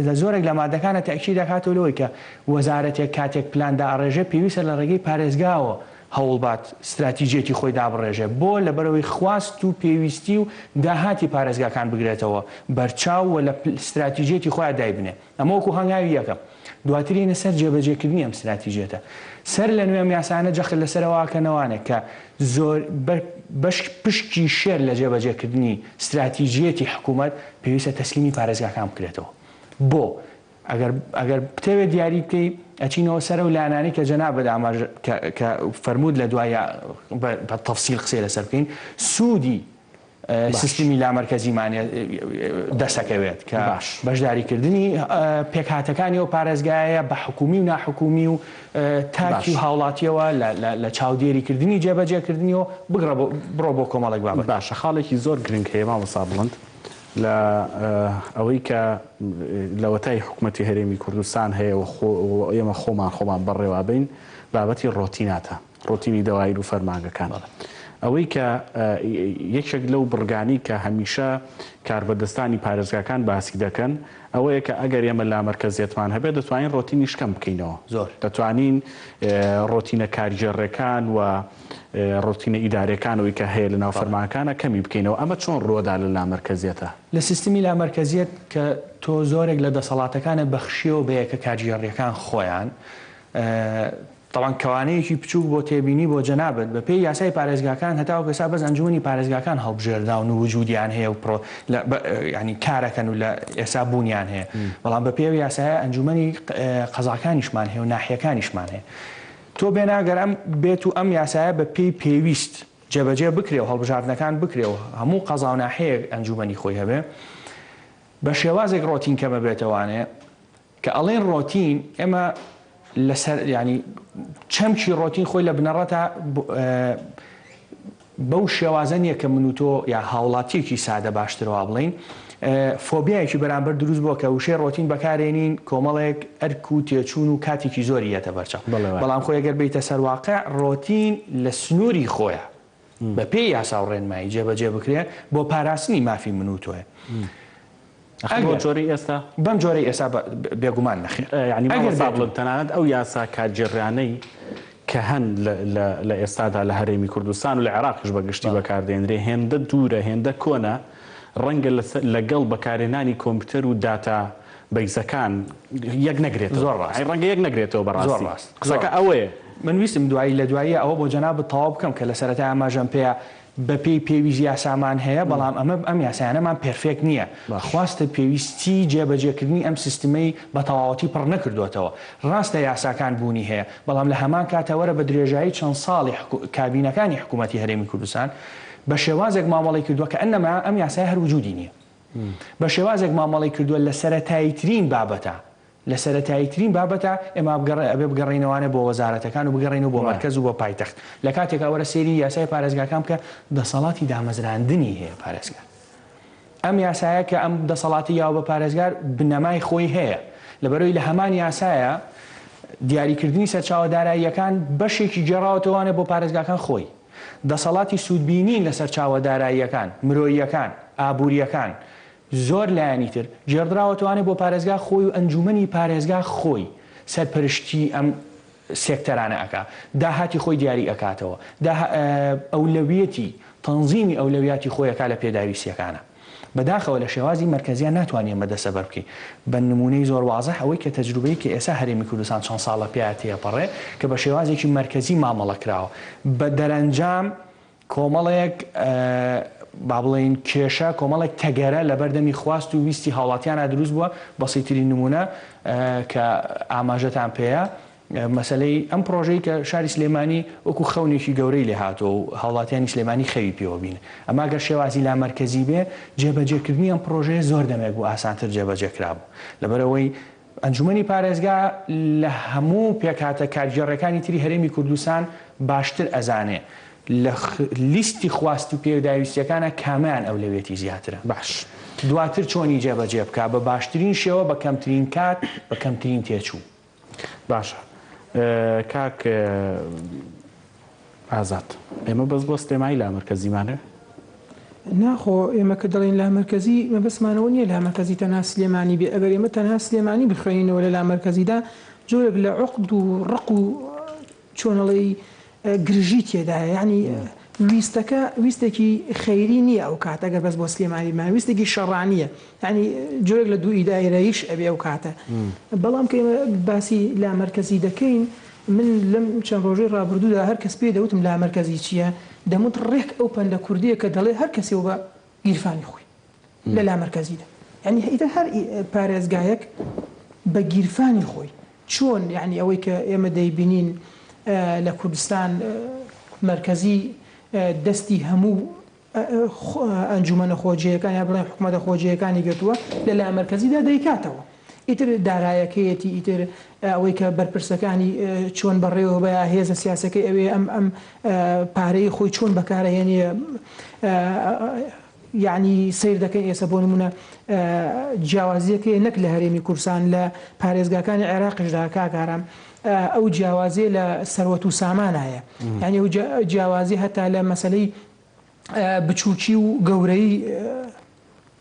لە زۆرێک لە مادەکانە تەکید دەکاتەوە لەوەی کە وەزارەتێک کاتێک پلاندا ئەڕێژێ پێویستە لە ڕێگەی پارێزگاوە هەوڵبات استراتیژیەتی خۆی دابڕێژێ بۆ لە بەرەوەی خواست و پێویستی و داهاتی پارێزگاکان بگرێتەوە بەرچاو و لە استراتیژیەتی خۆیان دایبنێ ئەمە وەکو هەنگاوی یەکەم دواترینە سەر جێبەجێکردنی ئەم استراتیژیەتە سەر لە نوێم یاسانە جەخت لەسەرەوەکەنەوانێک کە زۆر پشتی شێر لە جێبەجێکردنی استراتیژیەتی حکوومەت پێویستە تەسلیمی پارێزگاکان بکرێتەوە بۆ ئەگەر بتەوێت دیاری بکەی ئەچینەوە سەر و لایەنانی کە جەنابەت ئاماژ کە فەرموود لە دوایە بە تەفسیل قسەی لەسەر بکەین سوودی سیستمی لامەرکەزیمانە دەسەکەوێت کە بەشداریکردنی پێکهاتەکانی ئەو پارێزگایە بە حکومی و ناحکومی و تاکی و هاوڵاتیەوە لە چاودێریکردنی جێبەجێکردنیەوە بڕۆ بۆ کۆمەڵێک بابەت. باشە خاڵێکی زۆر گرنگ هەیە مامۆستا بڵند لە ئەوەی کە لەوەتای حکوومەتی هەرێمی کوردستان هەیە و ئێمە خۆمان بەڕێوابین بابەتی ڕۆتیناتە ڕۆتینی دەوایر و فەرمانگەکان. ئەوەی کە یەکێک لەو بڕگانی کە هەمیشە کاربەدەستانی پارێزگاکان باسی دەکەن ئەوەیە کە ئەگەر ئێمە لامەرکەزیەتمان هەبێت دەتوانین ڕۆتینی شکەم بکەینەوە زۆر دەتوانین ڕۆتینە کارژێڕەکان و ڕۆتینە ئیدارەکانەوەی کە هەیە لە ناوفەرمانەکانە کەمی بکەینەوە. ئەمە چۆن ڕۆدا لە لامەرکەزیەتە لە سیستمی لامەرکەزیەت کە تۆ زۆرێک لە دەسەڵاتەکانە بەخشیەوە بە یەکە کارژێڕیەکان خۆیان طبعاً کەوانەیەکی بچووک بۆ تێبینی بۆ جەنابەت بە پێی یاسای پارێزگاکان هەتاو کەسا بەس ئەنجومەنی پارێزگاکان هەڵبژێرداون و وجودیان هەیە و ینی کارەکەن و لە ئێسا بوونیان هەیە بەڵام بە پێی یاسایە ئەنجومەنی قەزاکانیشمان هەیە و ناحیەکانیشمان هەیە. تۆ بێناگەر ئەم بێت و ئەم یاسایە بە پێی پێویست جێبەجێ بکرێ و هەڵبژاردنەکان بکرێ و هەموو قەزا و ناحەیە ئەنجومەنی خۆی هەبێ بە شێوازێک ڕۆتین کەمە بێتەوانێ کە ئەڵێن ڕۆتین ئێمە لەسەر ینی چەمکی ڕۆتین خۆی لە بنەڕەتە بەو شێوازە نیە کە من و تۆ یا هاوڵاتیەکی سادە باشترەوە بڵین فۆبیایەکی بەرامبەر دروست بووە کە وشەی ڕۆتین بەکارێنین کۆمەڵێک ئەرک و تێچوون و کاتێکی زۆری یەتە بەرچەو بەڵام خۆی ئەگەر بیتە سەرواقع ڕۆتین لە سنووری خۆیە بە پێی یاسا و ڕێنمایی جێبەجێ بکرێ بۆ پاراستنی مافی من و تۆیە. جۆری ئێستا بەم جۆرەی ئێستا بێگومان نەخێر ینی بڵند تەنانەت ئەو یاسا کارجێڕیانەی کە هەن لە ئێستادا لە هەرێمی کوردستان و لە عێراقیش بەگشتی بەکاردێنرێ هێندە دوورە هێندە کۆنە ڕەنگە لەگەڵ بەکارێنانی کۆمپیوتەر و داتا بەیزەکان یەک نەگرێت زۆر ڕاست ڕەنگە یەک نەگرێتەوە بەڕاستی قسەکە ئەوەیە. من ویستم دوایی لە دواییە ئەوە بۆ جەناب تەواو بکەم کە لە سەرەتای ئاماژەم پێەیە بە پێی پێویست یاسامان هەیە بەڵام ئەم یاسایانەمان پێرفێک نییە خواستە پێویستی جێبەجێکردنی ئەم سیستمەی بە تەواوەتی پڕ نەکردوێتەوە. ڕاستە یاساکان بوونی هەیە بەڵام لە هەمان کاتەوەرە بە درێژایی چەند ساڵی کابینەکانی حکوومەتی هەرێمی کوردستان بە شێوازێک مامەڵی کردووە کە ئەنەما ئەم یاسای هەر وجودی نییە بە شێوازێک مامەڵی کردووە لە سەرەتاییترین بابەتە لە سەرەتاییترین بابەتە ئێمە ئەبێ بگەڕینەوەوانە بۆ وەزارەتەکان و بگەڕینەوە بۆ مەرکەز و بۆ پایتەخت لە کاتێکا وەرە سێری یاسای پارێزگاکان بکە دەسەڵاتی دامەزراندنی هەیە پارێزگار. ئەم یاسایە کە ئەم دەسەڵاتی یاوە بە پارێزگار بنەمای خۆی هەیە لەبەرەوەی لە هەمان یاسایە دیاریکردنی سەرچاوەداراییەکان بەشێکی گێڕاوەتەوانە بۆ پارێزگاکان خۆی دەسەڵاتی سوودبینین لە سەرچاوەداراییەکان مرۆییەکان ئابوووریەکان زۆر لایەنی تر جێڕدراوەتوانێت بۆ پارێزگا خۆی و ئەنجومەنی پارێزگا خۆی سەرپەرشتی ئەم سێکتەرانە ئەکا داهاتی خۆی دیاری ئەکاتەوە ئەولەویەتی تەنزیمی ئەولەویاتی خۆیەکە لە پێداویستیەکانە بەداخەوە لە شێوازی مەرکەزیان ناتوانێت مەدەسەبەر بکەین بە نمونەی زۆر وازەح ئەوەی کە تەجروبەی کە ئێستا هەرێمی کوردستان چەند ساڵە پێیا تێپەڕێ کە بە شێوازێکی مەرکەزی مامەڵە کراوە بە دەرەنجام کۆمەڵێک با بڵێن کێشە کۆمەڵێک تەگەرە لە بەردەمی خواست و ویستی هاوڵاتیانە دروست بووە بەسیترین نمونە کە ئاماژەتان پێەیە مەسلەی ئەم پرۆژەی کە شاری سلێمانی وەکو خەونێکی گەورەی لێ هاتۆ و هاوڵاتیانی سلێمانی خەوی پێوە بینە ئەما گەر شێوازی لا مەرکەزی بێ جێبەجێکردنی ئەم پرۆژەیە زۆر دەمێک بوو ئاسانتر جێبەجێکرا بوو لەبەرەوەی ئەنجومەنی پارێزگا لە هەموو پێکهاتە کارژێڕەکانی تری هەرێمی کوردستان باشتر ئەزانێ لە لیستی خواست و پێداویستیەکانە کامیان ئەولەوێتی زیاترە باش دواتر چۆنی جێبەجێ بکە بە باشترین شێوە بە کەمترین کات بە کەمترین تێچوو. باشە کاک ئازاد ئێمە بەس بۆ سلێمانی لامەرکەزیمانە ناخۆ ئێمە کە دەڵێن لامەرکەزی مەبەسمانەوە نییە لامەرکەزی تەنها سلێمانی بێ ئەگەر ئێمە تەنها سلێمانی بخوێنینەوە لە لامەرکەزیدا جۆرێک لە عقد و ڕق و چۆنەڵی گرژی تێدایە یعنی ویستێکی خەیری نییە ئەو کات ئەگەر بەس بۆ سلێمانیمان ویستێکی شەڕانیە ینی جۆرێک لە دوو ئیدارەیش ئەبێ ئەو کاتە بەڵام کە ئێمە باسی لامەرکەزی دەکەین من لەم چەند ڕۆژەی ڕابردوودا هەر کەس پێ دەوتم لامەرکەزی چییە دەموت ڕێک ئەو پەندە کوردیە کە دەڵێ هەر کەسێ بە گیرفانی خۆی لە لامەرکەزیدا ینی هەر پارێزگایەک بە گیرفانی خۆی چۆن یعنی ئەوەی کە ئێمە دەیبینین لە کوردستان مرکزی دەستی هەموو ئەنجومەنە خۆجیەکان یا بڵێن حکوومەتە خۆجیەکانی گرتووە لەلای مەرکەزیدا دەیکاتەوە ئیتر دارایەکەیەتی ئیتر ئەوەی کە بەرپرسەکانی چۆن بەڕێوە بە هێزە سیاسەکەی ئەوێ ئەم پارەی خۆی چۆن بەکارهێنێ یعنی سیر دەکەین ئێستا بۆ نمونە جیاوازیەکە نەک لە هەرێمی کوردستان لە پارێزگاکانی عێراقیشدا کاکارام ئەو جیاوازیە لە سەروەت و سامانایە یعنی ئەو جیاوازی هەتا لە مەسەلەی بچووکی و گەورەی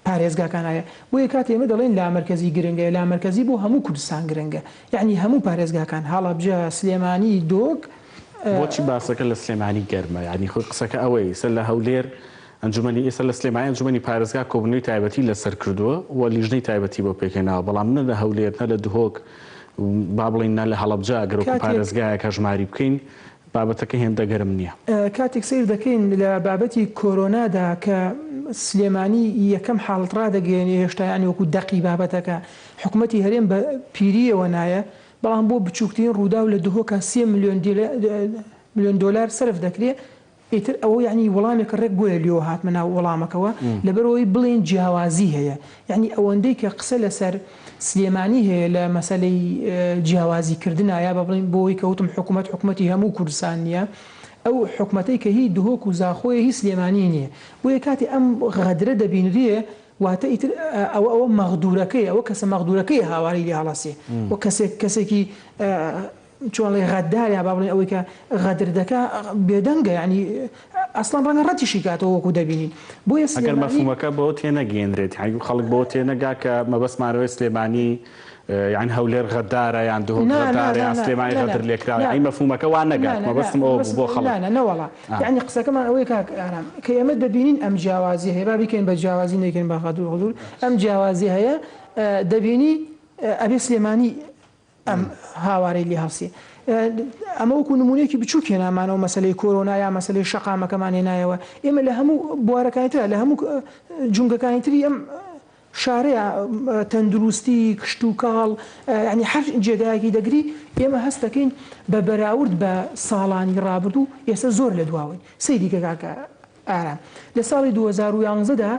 پارێزگاکانایە بۆ یە کات ئێمە دەڵێن لا مەرکەزی گرنگە لا مەرکەزی بۆ هەموو کوردستان گرنگە یعنی هەموو پارێزگاکان هەڵەبجە سلێمانی دۆک بۆچی باسەکە لە سلێمانی گەرمە یعنی خۆی قسەکە ئەوەی سەر لە هەولێر ئەنجومەنی ئێستا لە سلێمانی ئەنجومەنی پارێزگا کۆبوونەوەی تایبەتی لەسەر کردووە و لیژنەی تایبەتی بۆ پێکێناوە بەڵام نە لە هەولێر نە لە دهۆک با بڵین نە لە هەڵەبجە گەرەوە پارێزگایەکە ژماری بکەین بابەتەکە هێندە گەرم نییە کاتێک سیر دەکەین لە بابەتی کۆرۆنادا کە سلێمانی یەکەم حاڵت ڕدەگەێنێ هێشتا ینی وەکو دەقی بابەتەکە حکوومەتی هەرێم بە پیریەوە نایە بەڵام بۆ بچووکترین ڕوودا و لە دهۆکە 3 ملیۆن دلار سرف دەکرێت ئیتر ئەوە یعنی وەڵامێکە ڕێک بۆیە لێەوە هاتمە ناو وەڵامەکەوە لەبەرەوەی بڵێن جیاوازی هەیە یعنی ئەوەندەی کە قسە لەسەر سلێمانی هەیە لە مەسەلەی جیاوازیکردنە یا بە بڵین بۆی کەوتم حکوومەتی هەموو کوردستان نییە ئەو حکوومەتەی کە هی دهۆک و زاخۆی هی سلێمانی نییە بۆ یە کاتی ئەم غەدرە دەبینرێ واتە ئیتر ئەوە مەغدورەکەی ئەوە کەسە مەغدورەکەی هاواری لێ هەڵەسێ و کەسێکی چۆنڵێ غەدداریا با بڵێن ئەوەی کە غەدر دەکا بێدەنگە ینی ئەسڵان ڕەنگە ڕەتیشی کاتەوە وەکو دەبینین بۆ ئەگەر مەفهومەکە بۆ تێنەگەێنرێت خەڵک بۆ تێنەگا کە مەبەستمانەوەی سلێمانی یان هەولێر غەددارە یان دهۆک غەددارە یان سلێمانی غەدر لێکراوە ئەی مەفهومەکە وان نەگات مەبەستم ئەوە بۆ خەڵک نەوەڵا یعنی قسەکەمان ئەوەی کاکارام کە ئێمە دەبینین ئەم جیاوازی هەیە با بیکەین بە جیاوازی نەکەین بە غەدر غەدور ئەم جیاوازی هەیە دەبینی ئەبێ سلێمانی ئەم هاوارەی لێ هەڵسێ ئەمە وەکو نمونەیەکی بچووکێ نامانەوە مەسلەی کۆرۆنا یا مەسلەی شەقامەکەمان هێنایەوە ئێمە لە هەموو بوارەکانی ترە لە هەموو جونگەکانی تری ئەم شارەیە تەندروستی کشت و کاڵ ینی هەر جێگایەکی دەگری ئێمە هەست دەکەین بە بەراورد بە ساڵانی ڕابردوو ئێستا زۆر لە دواوین سەیریکە کاکە ئارام لە ساڵی 2011دا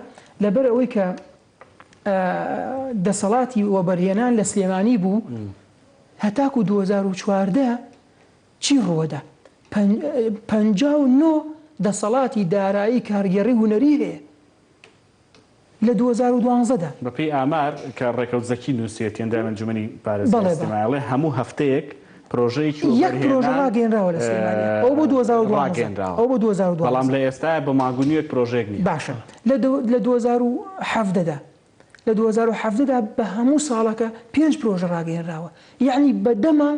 لەبەر ئەوەی کە دەسەڵاتی وەبەرهێنان لە سلێمانی بوو هەتاکو 2014 چی ڕۆدا 59 دەسەڵاتی دارایی کارگەڕی هونەری هەیە لە 2012دا بەپێی ئامار کە ڕێکەوتزەکی نووسێت ئەنجومەنی پارێزگای هەموو هەفتەیەک پرۆژەیەکی یەک پرۆژە ڕاگەێنراوە لە سلێمانی ئەو بۆ 2012 بەڵام لە ئێستا بە ماگونیەک پرۆژێک نیە باشە لە 2017دا لە 2017دا بە هەموو ساڵەکە 5 پرۆژە ڕاگەێنراوە یعنی بەدەمە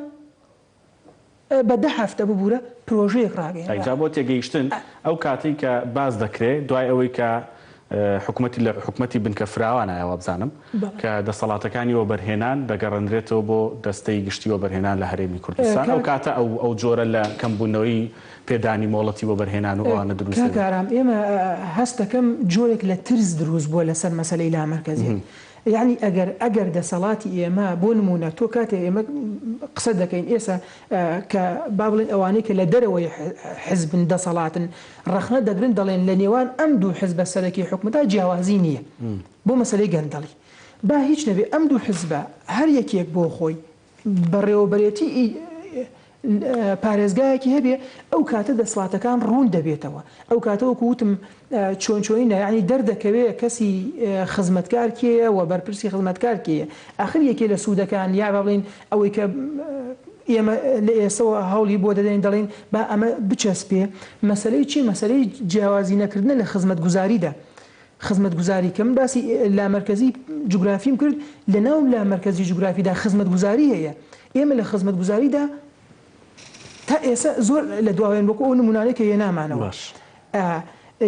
بە 10 هەفتە ببوورە پرۆژەیەک ڕاگەێنرا بۆ تێگەیشتن ئەو کاتی کە باز دەکرێت دوای ئەوەی کە حکوومەتی بنکە فراوانایەوە بزانم کە دەسەڵاتەکانی وەبەرهێنان دەگەڕێنرێتەوە بۆ دەستەی گشتی وەبەرهێنان لە هەرێمی کوردستان ئەو کاتە ئەو جۆرە لە کەمبوونەوەی پێدانی مۆڵەتی وەبەرهێنان و ئەوانە دروست کاکارام ئێمە هەست دەکەم جۆرێک لە ترس دروست بووە لەسەر مەسەلەی لامەرکەزی یعنی ئەگەر دەسەڵاتی ئێمە بۆ نمونە تۆ کاتێ ئێمە قسە دەکەین ئێستا کە با بڵێن ئەوانەی کە لە دەرەوەی حزبن دەسەڵاتن ڕەخنە دەگرن دەڵێن لە نێوان ئەم دوو حزبە سەرەکی حکومەتا جیاوازی نییە بۆ مەسەلەی گەندەڵی با هیچ نەبێ ئەم دوو حزبە هەر یەکێک بۆ خۆی بەڕێوەبەرێتی پارێزگایەکی هەبێ ئەو کاتە دەسڵاتەکان ڕوون دەبێتەوە ئەو کاتەوە کووتم چۆنچۆینە ینی دەردەکەوێت کەسی خزمەتکار کێیە و بەرپرسی خزمەتکار کێیە ئاخر یەکێ لە سوودەکان یا بڵین ئەوەی کە ئێمە لە ئێسەوە هەوڵی بۆ دەدەین دەڵێن با ئەمە بچەسپێ مەسلەی چی مەسلەی جیاوازی نەکردنە لە خزمەتگوزاریدا خزمەتگوزاری کەم باسی لامەرکەزی جوگرافیم کرد لە ناو لامەرکەزی جوگرافیدا خزمەتگوزاری هەیە ئێمە لە خزمەتگوزاریدا تا ئێستا زۆر لە دواوێن بۆکو ئەو نمونانەی کە هێنامانەوە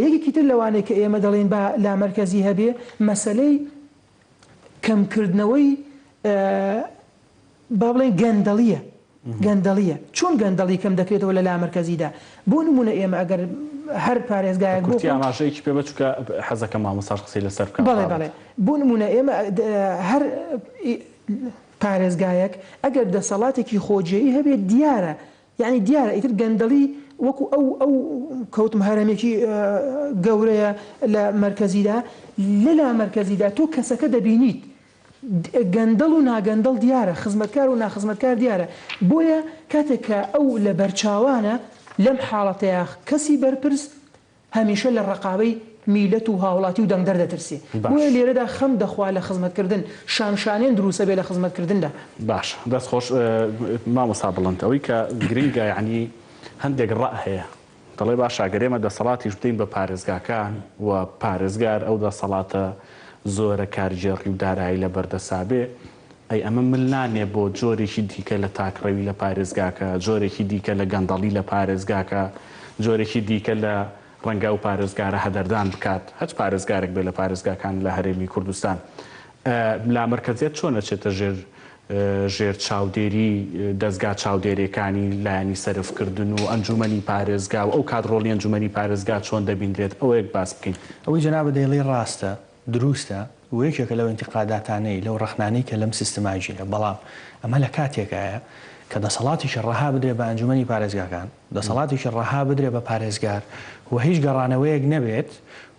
یەکێکی تر لەوانەیە کە ئێمە دەڵێن با لامەرکەزی هەبێ مەسەلەی کەمکردنەوەی با بڵێن گەندەڵیە چۆن گەندەڵی کەم دەکرێتەوە لە لامەرکەزیدا بۆ نمونە ئێمە ئەگەر هەر پارێزگایەک بۆ ئاماژەیەکی پێ بچووکە حەزەکە مامۆستاش قسەی لەسەر بکەم بەڵێ بۆ نمونە ئێمە هەر پارێزگایەک ئەگەر دەسەڵاتێکی خۆجێیی هەبێت دیارە یعنی دیارە ئیتر گەندەڵی وەکو ئەو کەوتم هەرەمێکی گەورەیە لە مرکزیدا لە مرکزیدا تۆ کەسەکە دەبینیت گەندەڵ و ناگەندەڵ دیارە خزمەتکار و ناخزمەتکار دیارە بۆیە کاتێک کە ئەو لە بەرچاوانە لەم حاڵەتەیە کەسی بەرپرس هەمیشە لە ڕقابەی میلەت و هاوڵاتی و دەنگدەر دەترسێ بۆیە لێرەدا خەم دەخوا لە خزمەتکردن شانشانێن دروسە بێ لە خزمەتکردندا باش دەست خۆش مامۆستا بڵند ئەوەی کە گرنگە یعنی هەندێک ڕە هەیە دەڵێ باش ئەگەرێمە دەسەڵاتیش بدەین بە پارێزگاکان و پارێزگار ئەو دەسەڵاتە زۆرە کارژێڕی و دارایی لە بەردەسابێ ئەی ئەمە ملانێ بۆ جۆرێکی دیکە لە تاکڕەوی لە پارێزگاکە جۆرێکی دیکە لە گەندەڵی لە پارێزگاکە جۆرێکی دیکە لە ڕەنگە و پارێزگارە هەدەردان بکات هەچ پارێزگارێک بێ لە پارێزگاکان لە هەرێمی کوردستان لا مرکزیت چۆنە چێتە ژێر چاودێری دەستگا چاودێریەکانی لایەنی سەرفکردن و ئەنجومەنی پارێزگا و ئەو کادڕۆڵی ئەنجومەنی پارێزگا چۆن دەبیندرێت ئەوە یەک باس بکەین ئەوەی جەنابە دەیڵی ڕاستە دروستە و یەکێکە لەو ئینتیقاداتانەی لەو ڕەخنانەی کە لەم سیستماژیە بەڵام ئەمە لە کاتێکایە کە دەسەڵاتیشی ڕەها بدرێ بە ئەنجومەنی پارێزگاکان دەسەڵاتیشی ڕەها بدرێ بە پارێزگار و هیچ گەڕانەوەیەک نەبێت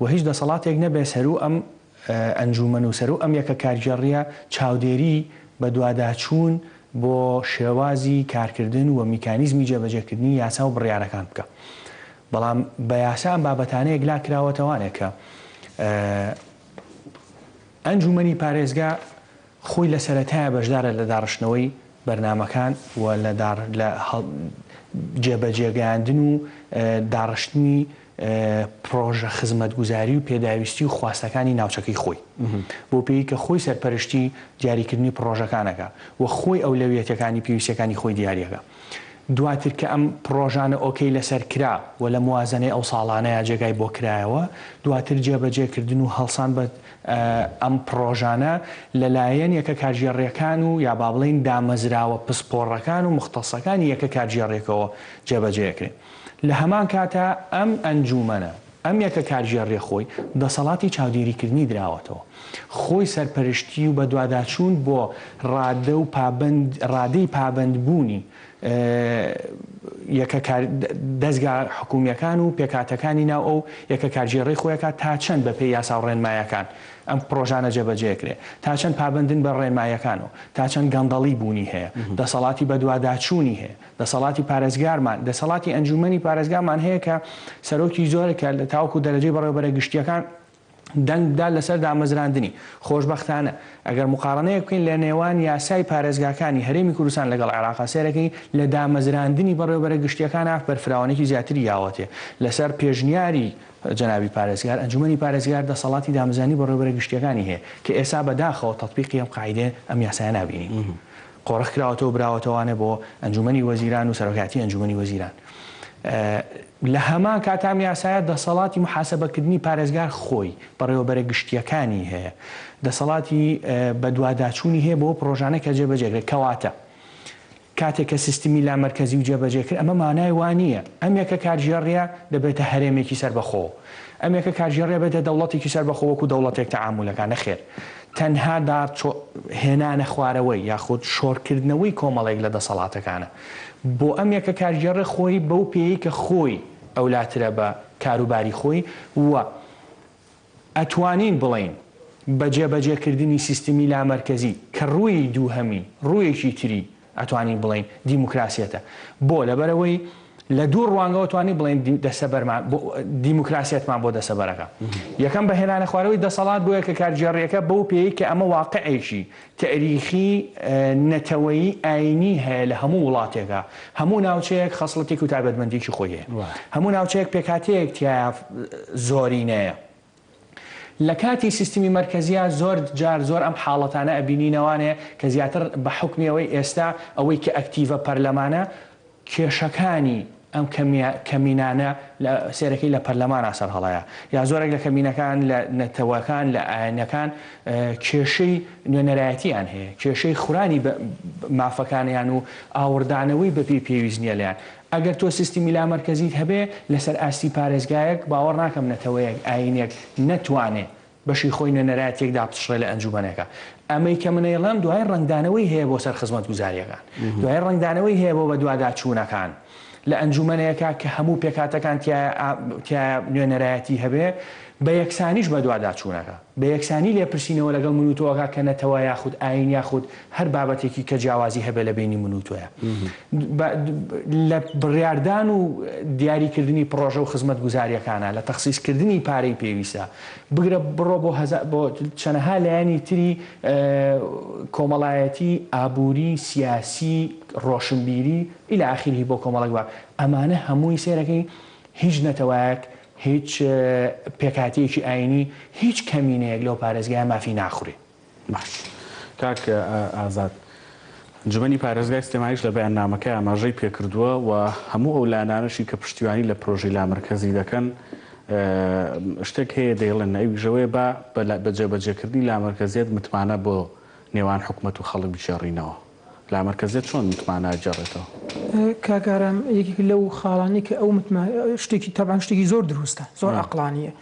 و هیچ دەسەڵاتێک نەبێت سەرو ئەم ئەنجومەن و سەرو ئەم یەکە کارگەڕیە چاودێری بە دوواداچوون بۆ شێوازی کارکردن و میکانیزمی جێبەجێکردنی یاسا و بڕیارەکان بکە بەڵام بە یاسان بابەتانەیەک لا کراوەتەوانێک کە ئەنجومەنی پارێزگا خۆی لە سەرەتایە بەشدارە لە داڕشتنەوەی بەرنامەکان و لە جێبەجێگەیاندن و داڕشتنی پرۆژە خزمەتگوزاری و پێداویستی و خواستەکانی ناوچەکەی خۆی بۆ پێی کە خۆی سەرپەرشتی دیاریکردنی پرۆژەکانەکە و خۆی ئەولەویەتەکانی پێویستیەکانی خۆی دیاریەکە دواتر کە ئەم پرۆژانە ئۆکەی لەسەر کرا و لە موازنەی ئەو ساڵانەیە جێگای بۆ کرایەوە دواتر جێبەجێکردن و هەڵسان بە ئەم پرۆژانە لەلایەن یەکە کارژێڕیەکان و یا با بڵێن دامەزراوە پسپۆڕەکان و مختصەکانی یەکە کارژێڕێکەوە جێبەجێکرێن لە هەمان کاتە ئەم ئەنجومەنە ئەم یەکە کارژێڕێ خۆی دەسەڵاتی چاودێریکردنی دراوەتەوە خۆی سەرپەرشتی و بە دوواداچوون بۆ ڕادەی پابەندبوونی دەستگا حکومیەکان و پێکاتەکانی ناو ئەو یەکە کارژێڕێی خۆیەکە تا چەند بە پێی یاسا و ڕێنمایەکان ئەم پرۆژانە جێبەجێکرێ تا چەند پابندن بە ڕێنمایەکانەوە تا چەند گەندەڵی بوونی هەیە دەسەڵاتی بە دوواداچوونی هەیە دەسەڵاتی پارێزگارمان دەسەڵاتی ئەنجومەنی پارێزگامان هەیە کە سەرۆکی زۆرێکە لە تاوکو دەرەجەی بەڕێوەبەرە گشتیەکان دەنگدا لەسەر دامەزراندنی خۆشبەختانە ئەگەر مقارنەیە بکەین لە نێوان یاسای پارێزگاکانی هەرێمی کوردستان لەگەڵ عێراق سێرەکەی لە دامەزراندنی بەڕێوەبەرە گشتیەکانە بەرفراوانێکی زیاتری یاوەتێ لەسەر پێشنیاری جەنابی پارێزگار ئەنجومەنی پارێزگار دەسەڵاتی دامەزرانی بەڕێوەبەرە گشتیەکانی هەیە کە ئێستا بەداخەوە تەطبیقی ئەم قاعیدە ئەم یاسایە نابینین قۆڕخ کراوەتەوە براوەتەوانە بۆ ئەنجومەنی وەزیران و سەرۆکاتی ئەنجومەنی وەزیران لە هەمان کاتام یاسایە دەسەڵاتی محاسبەکردنی پارێزگار خۆی بەڕێوەبەرە گشتیەکانی هەیە دەسەڵاتی بە دوواداچوونی هەیە بۆ پرۆژانە کە جێبەجێکرێت کەواتە کاتێک کە سیستمی لامەرکەزی و جێبەجێکرد ئەمە مانای وانە ئەم یەکە کارژێڕیە دەبێتە هەرێمێکی سەربەخۆ ئەم یەکە کارژێڕێ بێتە دەوڵەتێکی سەربەخۆ وەکو دەوڵەتێک تەعامولەکانە خێر تەنها هێنانە خوارەوەی یاخود شۆڕکردنەوەی کۆمەڵێک لە دەسەڵاتەکانە بۆ ئەم یەکە کارژێڕە خۆی بەو پێی کە خۆی ئەولاترە بە کاروباری خۆی وە ئەتوانین بڵین بە جێبەجێکردنی سیستمی لامەرکەزی کە ڕووی دووهەمی ڕوویەکی تری ئەتوانین بڵین دیموکراسیەتە بۆ لەبەرەوەی لە دوو ڕوانگەوە توانین بڵین دیموکراسیەتمان بۆ دەسەبەرەکە یەکەم بەهێنانە خوارەوەی دەسەڵات بۆ یەکە کارژێڕیەکە بەو پێی کە ئەمە واقعێکی تاریخی نەتەوەیی ئاینی هەیە لە هەموو وڵاتێکە هەموو ناوچەیەک خەسڵەتێک و تایبەتمەندێکی خۆی هەیە هەموو ناوچەیەک پێکاتەیەک تایە زۆرینەیە لە کاتی سیستمی مەرکەزیە زۆر ئەم حاڵەتانە ئەبینینەوانەیە کە زیاتر بە حکمیەوەی ئێستا ئەوەی کە ئەکتیڤە پەرلەمانە کێشەکانی ئەم کەمینانە لە سێرەکەی لە پەرلەمان ئاسەر هەڵەیە یا زۆرێک لە کەمینەکان لە نەتەوەکان لە ئاینەکان کێشەی نوێنەرایەتیان هەیە کێشەی خورانی مافەکانیان و ئاوردانەوەی بەپی پێویست نیە لەیان ئەگەر تۆ سیستمی لامەرکەزیت هەبێ لەسەر ئاستی پارێزگایەک باوەڕ ناکەم نەتەوەیەک ئاینێک نەتوانێت بەشی خۆی نوێنەرایەتێکدا بچڕێ لە ئەنجومەنەکە ئەمەی کە منەیەڵام دوای ڕنگدانەوەی هەیە بۆ سەر خزمەت گوزاریەکان دوای ڕنگدانەوەی هەیە بۆ بە دوواداچوونەکان لە ئەنجومەنەیەکە کە هەموو پێکاتەکان نوێنەرایەتی هەبێ بە یەکسانیش بە دوواداچوونەکە بە یەکسانی لێپرسینەوە لەگەڵ منوتۆەکە کە نەتەوە یاخود ئاین یاخود هەر بابەتێکی کە جیاوازی هەبێ لە بینی منوتۆیە لە بڕیاردان و دیاریکردنی پرۆژە و خزمەت گوزاریەکانە لە تەخسیسکردنی پارەی پێویستە بگرە بڕۆ بۆ چەنەها لایەنی تری کۆمەڵایەتی ئابووری سیاسی ڕۆشنبیری ئیلە ئاخیری بۆ کۆمەڵک بە ئەمانە هەمووی سێرەکەی هیچ نەتەوایەک هیچ پێکاتێکی ئاینی هیچ کەمینەیەک لەو پارێزگای مافی ناخورێ. باش کاک ئازاد انجمەنی پارێزگای سلێمانیش لە بەیاننامەکە ئاماژەی پێکردووە و هەموو ئەو لایەنانەشی کە پشتیوانی لە پرۆژەی لامەرکەزی دەکەن شتێک هەیە دەیڵێن ئەویژەوەی بە جێبەجێکردنی لامەرکەزیەت متمانە بۆ نێوان حکوومەت و خەڵک بچێڕینەوە لامەرکەزیەت چۆن متمانە جێڕێتەوە؟ کاکارم یەکێک لەو خاڵانی کە ئەو شتێکی تەبان شتێکی زۆر دروستە زۆر عەقڵانیە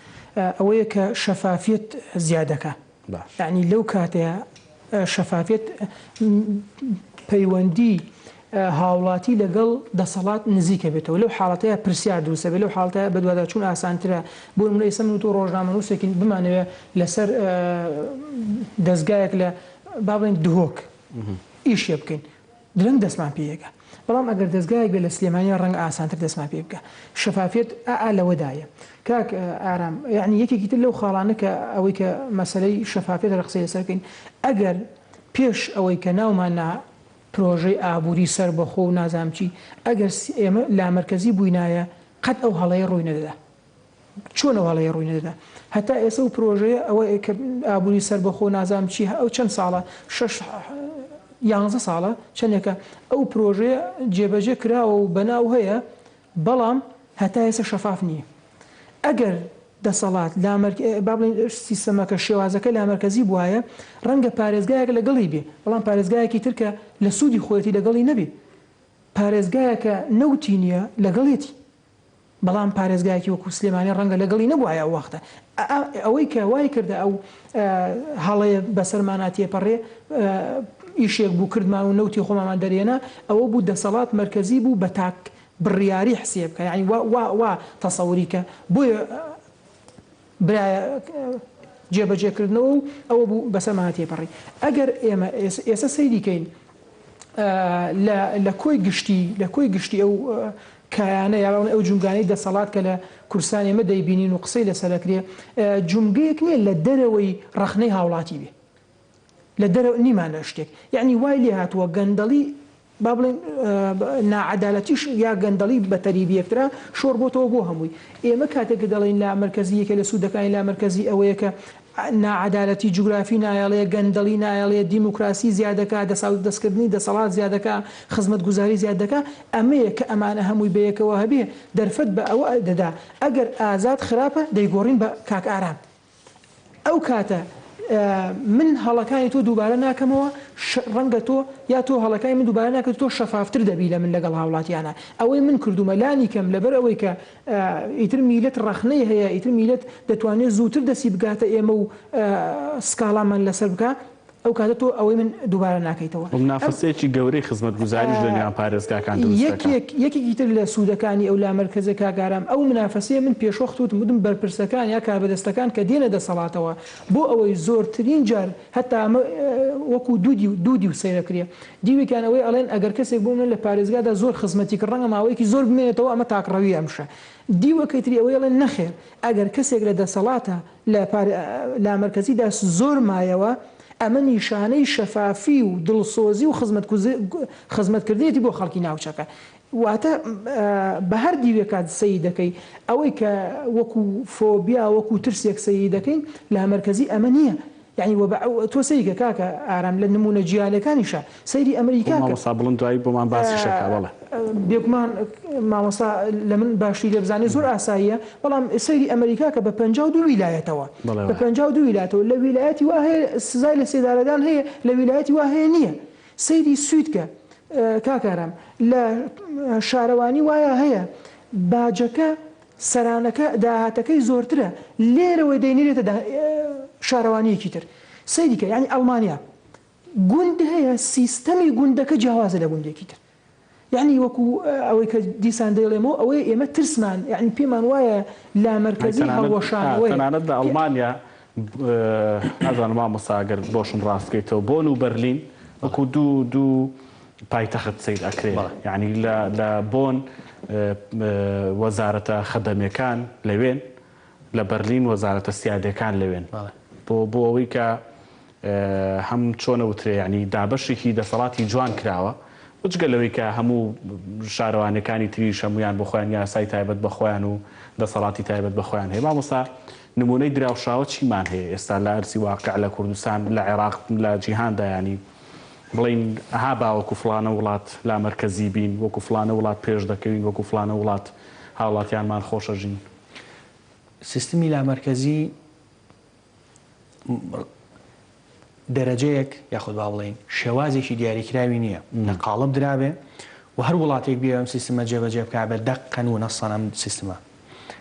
ئەوەیە کە شەفافیت زیادەکە یعنی لەو کاتەیە شەفافیت پەیوەندی هاوڵاتی لەگەڵ دەسەڵات نزیکە بێتەوە لەو حاڵەتەیە پرسیار دروستە بێت لەو حاڵەتەیە بە دوواداچوون ئاسانترە بۆ نمونە ئێستا من و تۆ ڕۆژنامەنووسێکی بمانەوێت لەسەر دەستگایەک لە با بڵێن دهۆک ئیشێ بکەین درەنگ دەستمان پێیەکە بەڵام ئەگەر دەستگایەک بێت لە سلێمانی ڕەنگ ئاسانتر دەستمان پێ بکە شەفافیت لەوەدایە کاک ئارام یعنی یەکێکی تر لەو خاڵانە کە ئەوەی کە مەسەلەی شەفافیت ڕقسەی لەسەرکەین ئەگەر پێش ئەوەی کە ناومانە پرۆژەی ئابووری سەر بەخۆ و نازام چی ئەگەر ئێمە لامەرکەزی بووینایە قەت ئەو هەڵەیە ڕووی نەدەدا چۆن ئەو هەڵەیە ڕووی نەدەدا هەتا ئێستا و پرۆژەیە ئەوە کە ئابووری سەر بەخۆ نازام چی ئەو چەند ساڵە 11 ساڵە چەندێکە ئەو پرۆژەیە جێبەجێ کراوە و بەناو هەیە بەڵام هەتا ئێستا شەفاف نییە ئەگەر دەسەڵات با بڵێن سیستەمەکە شێوازەکە لامەرکەزی بووایە ڕەنگە پارێزگایەک لەگەڵی بێ بەڵام پارێزگایەکی ترکە لە سوودی خۆەتی لەگەڵی نەبێ پارێزگایەکە نەوتی نییە لەگەڵێتی بەڵام پارێزگایەکی وەکو سلێمانی ڕەنگە لەگەڵی نەبووایە ئەو وەختە ئەوەی کە وای کردە ئەو هەڵەیە بەسەرماناتی پەڕێ ئیشێک بوو کردمان و نەوتی خۆمان دەرێنە ئەوە بوو دەسەڵات مەرکەزی بوو بە تاک بڕیاری حسێ بکە یعنی وا تەسەووری کە بۆیە برایە جێبەجێکردنەوە و ئەوە بوو بەسەرماناتی پەڕی ئەگەر ئێمە ئێستا سەیریکەین لە کۆی گشتی ئەو کایانە یاڵ ئەو جومگانەی دەسەڵات کە لە کورسان ئێمە دەیبینین و قسەی لەسەرەکرێ جومگەیەک نییە لە دەرەوەی ڕەخنەی هاوڵاتی بێ لە دەرەوە نیمانە شتێک یعنی وای لێ هاتووە گەندەڵی با بڵێن ناعەدالەتیش یا گەندەڵی بەتەریبی یەکترا شۆڕ بۆتەوە بۆ هەمووی ئێمە کاتێک دەڵێن لا مەرکەزیەکە لە سوودەکانی لا مەرکەزی ئەوەیە کە ناعەدالەتی جوگرافی نایڵەیە گەندەڵی نایڵەیە دیموکراسی زیادەکە دەستکردنی دەسەڵات زیادەکە خزمەت گوزاری زیادەکە ئەمەیە کە ئەمانە هەمووی بەیەکەوە هەبێ دەرفەت بە ئەوە دەدا ئەگەر ئازاد خراپە دەیگۆڕین بە کاک ئارام ئەو کاتە من هەڵەکانی تۆ دووبارە ناکەمەوە ڕەنگە تۆ یا تۆ هەڵەکانی من دووبارە ناکەێت تۆ شەفافتر دەبی لە من لەگەڵ هاوڵاتیانە ئەوەی من کردومە لانی کەم لەبەر ئەوەی کە ئیتر میلەت ڕەخنەی هەیە ئیتر میلەت دەتوانێت زووتر دەسی بگاتە ئێمە و سکاڵامان لەسەر بکە ئەو کاتە تۆ ئەوەی من دووبارە ناکەیتەوە نافسەیەکی گەورەی خزمەت گوزاریش لە نێوان پارێزگاکان یەکێکی تر لە سوودەکانی ئەو لا مەرکەزە کاگارام ئەو منافسەیە من پێشوەخت وتم بەرپرسەکان یا کاربەدەستەکان کە دێنە دەسەڵاتەوە بۆ ئەوەی زۆرترین جار هەتا وەکو دوودی و سەیرەکرێ دیوێکیان ئەوەی ئەڵێن ئەگەر کەسێک بوون لە پارێزگادا زۆر خزمەتی کە ڕەنگە ماوەیەکی زۆر بمێنێتەوە ئەمە تاقڕەوی ئەمشە دیوەکەی تری ئەوەی ئەڵێن نەخێر ئەگەر کەسێک لە دەسەڵاتە لا مەرکەزیدا زۆر مایەوە ئەمە نیشانەی شەفافی و دڵسۆزی و خزمەتکردنیەتی بۆ خەڵکی ناوچەکە واتە بە هەر دیوێکات سەی دەکەی ئەوەی کە وەکو فۆبیا وەکو ترسێک سەی دەکەین لا مەرکەزی ئەمە نییە یعنی تۆ سەیکە کاکە ئارام لە نمونە جیالەکانیشە سەیری ئەمریکا بڵند دوایی بۆمان باسی شەکە بێگومان مامۆستا لە من باشی لێ بزانێ زۆر ئاساییە بەڵام سەیری ئەمریکا کە بە 52 ویلایەتەوە بە 52 ویلایەتەوە لە ویلایەتی وا هەیە سزای لە سێدارەدان هەیە لە ویلایەتی وا هەیە نییە سەیری سویدکە کاکارام لە شارەوانی وایە هەیە باجەکە سەرانەکە داهاتەکەی زۆرترە لێرەوەی دەینێتە شارەوانیەکی تر سەیریکە یعنی ئەڵمانیا گوند هەیە سیستەمی گوندەکە جیاوازە لە گوندێکی تر یعنی وەکو ئەوەی کە دیسان دەیڵێمەوە ئەوەی ئێمە ترسمان یعنی پێمان وایە لا مەرکەزی هەڵوەشانەوەی تەنانەت لە ئەڵمانیا نازانم مامۆساگەر بۆشم ڕاستکەیتەوە بۆن و بەرلین وەکو دوو پایتەخت سیر ئەکرێ یعنی لە بۆن وەزارەتە خەدەمیەکان لەوێن لە بەرلین وەزارەتە سیادەکان لەوێن بۆ ئەوەی کە هەم چۆنەوترێ ینی دابەشێکی دەسەڵاتی جوان کراوە وجگە لەوەی کە هەموو شارەوانەکانی تریش هەمویان بخۆیان یاسای تایبەت بەخۆیان و دەسەڵاتی تایبەت بەخۆیان هەیە مامۆستا نمونەی دراوشاوە چیمان هەیە ئێستا لە ئەرسی واقع لە کوردستان لە عێراق لە جیهاندا ینی بڵین ئەها باوەکو فلانە وڵات لا مەرکەزی بین وەکو فلانە وڵات پێش دەکەوین وەکو فلانە وڵات هاوڵاتیانمان خۆشەژین سیستمی لا مەرکەزی دەرەجەیەک یاخود با بڵین شێوازێکی دیاریکراوی نییە لە قاڵب درابێ و هەر وڵاتێک بێ ئەم سیستمە جێبەجێ بکا بە دەقەن و نەسەن ئەم سیستمە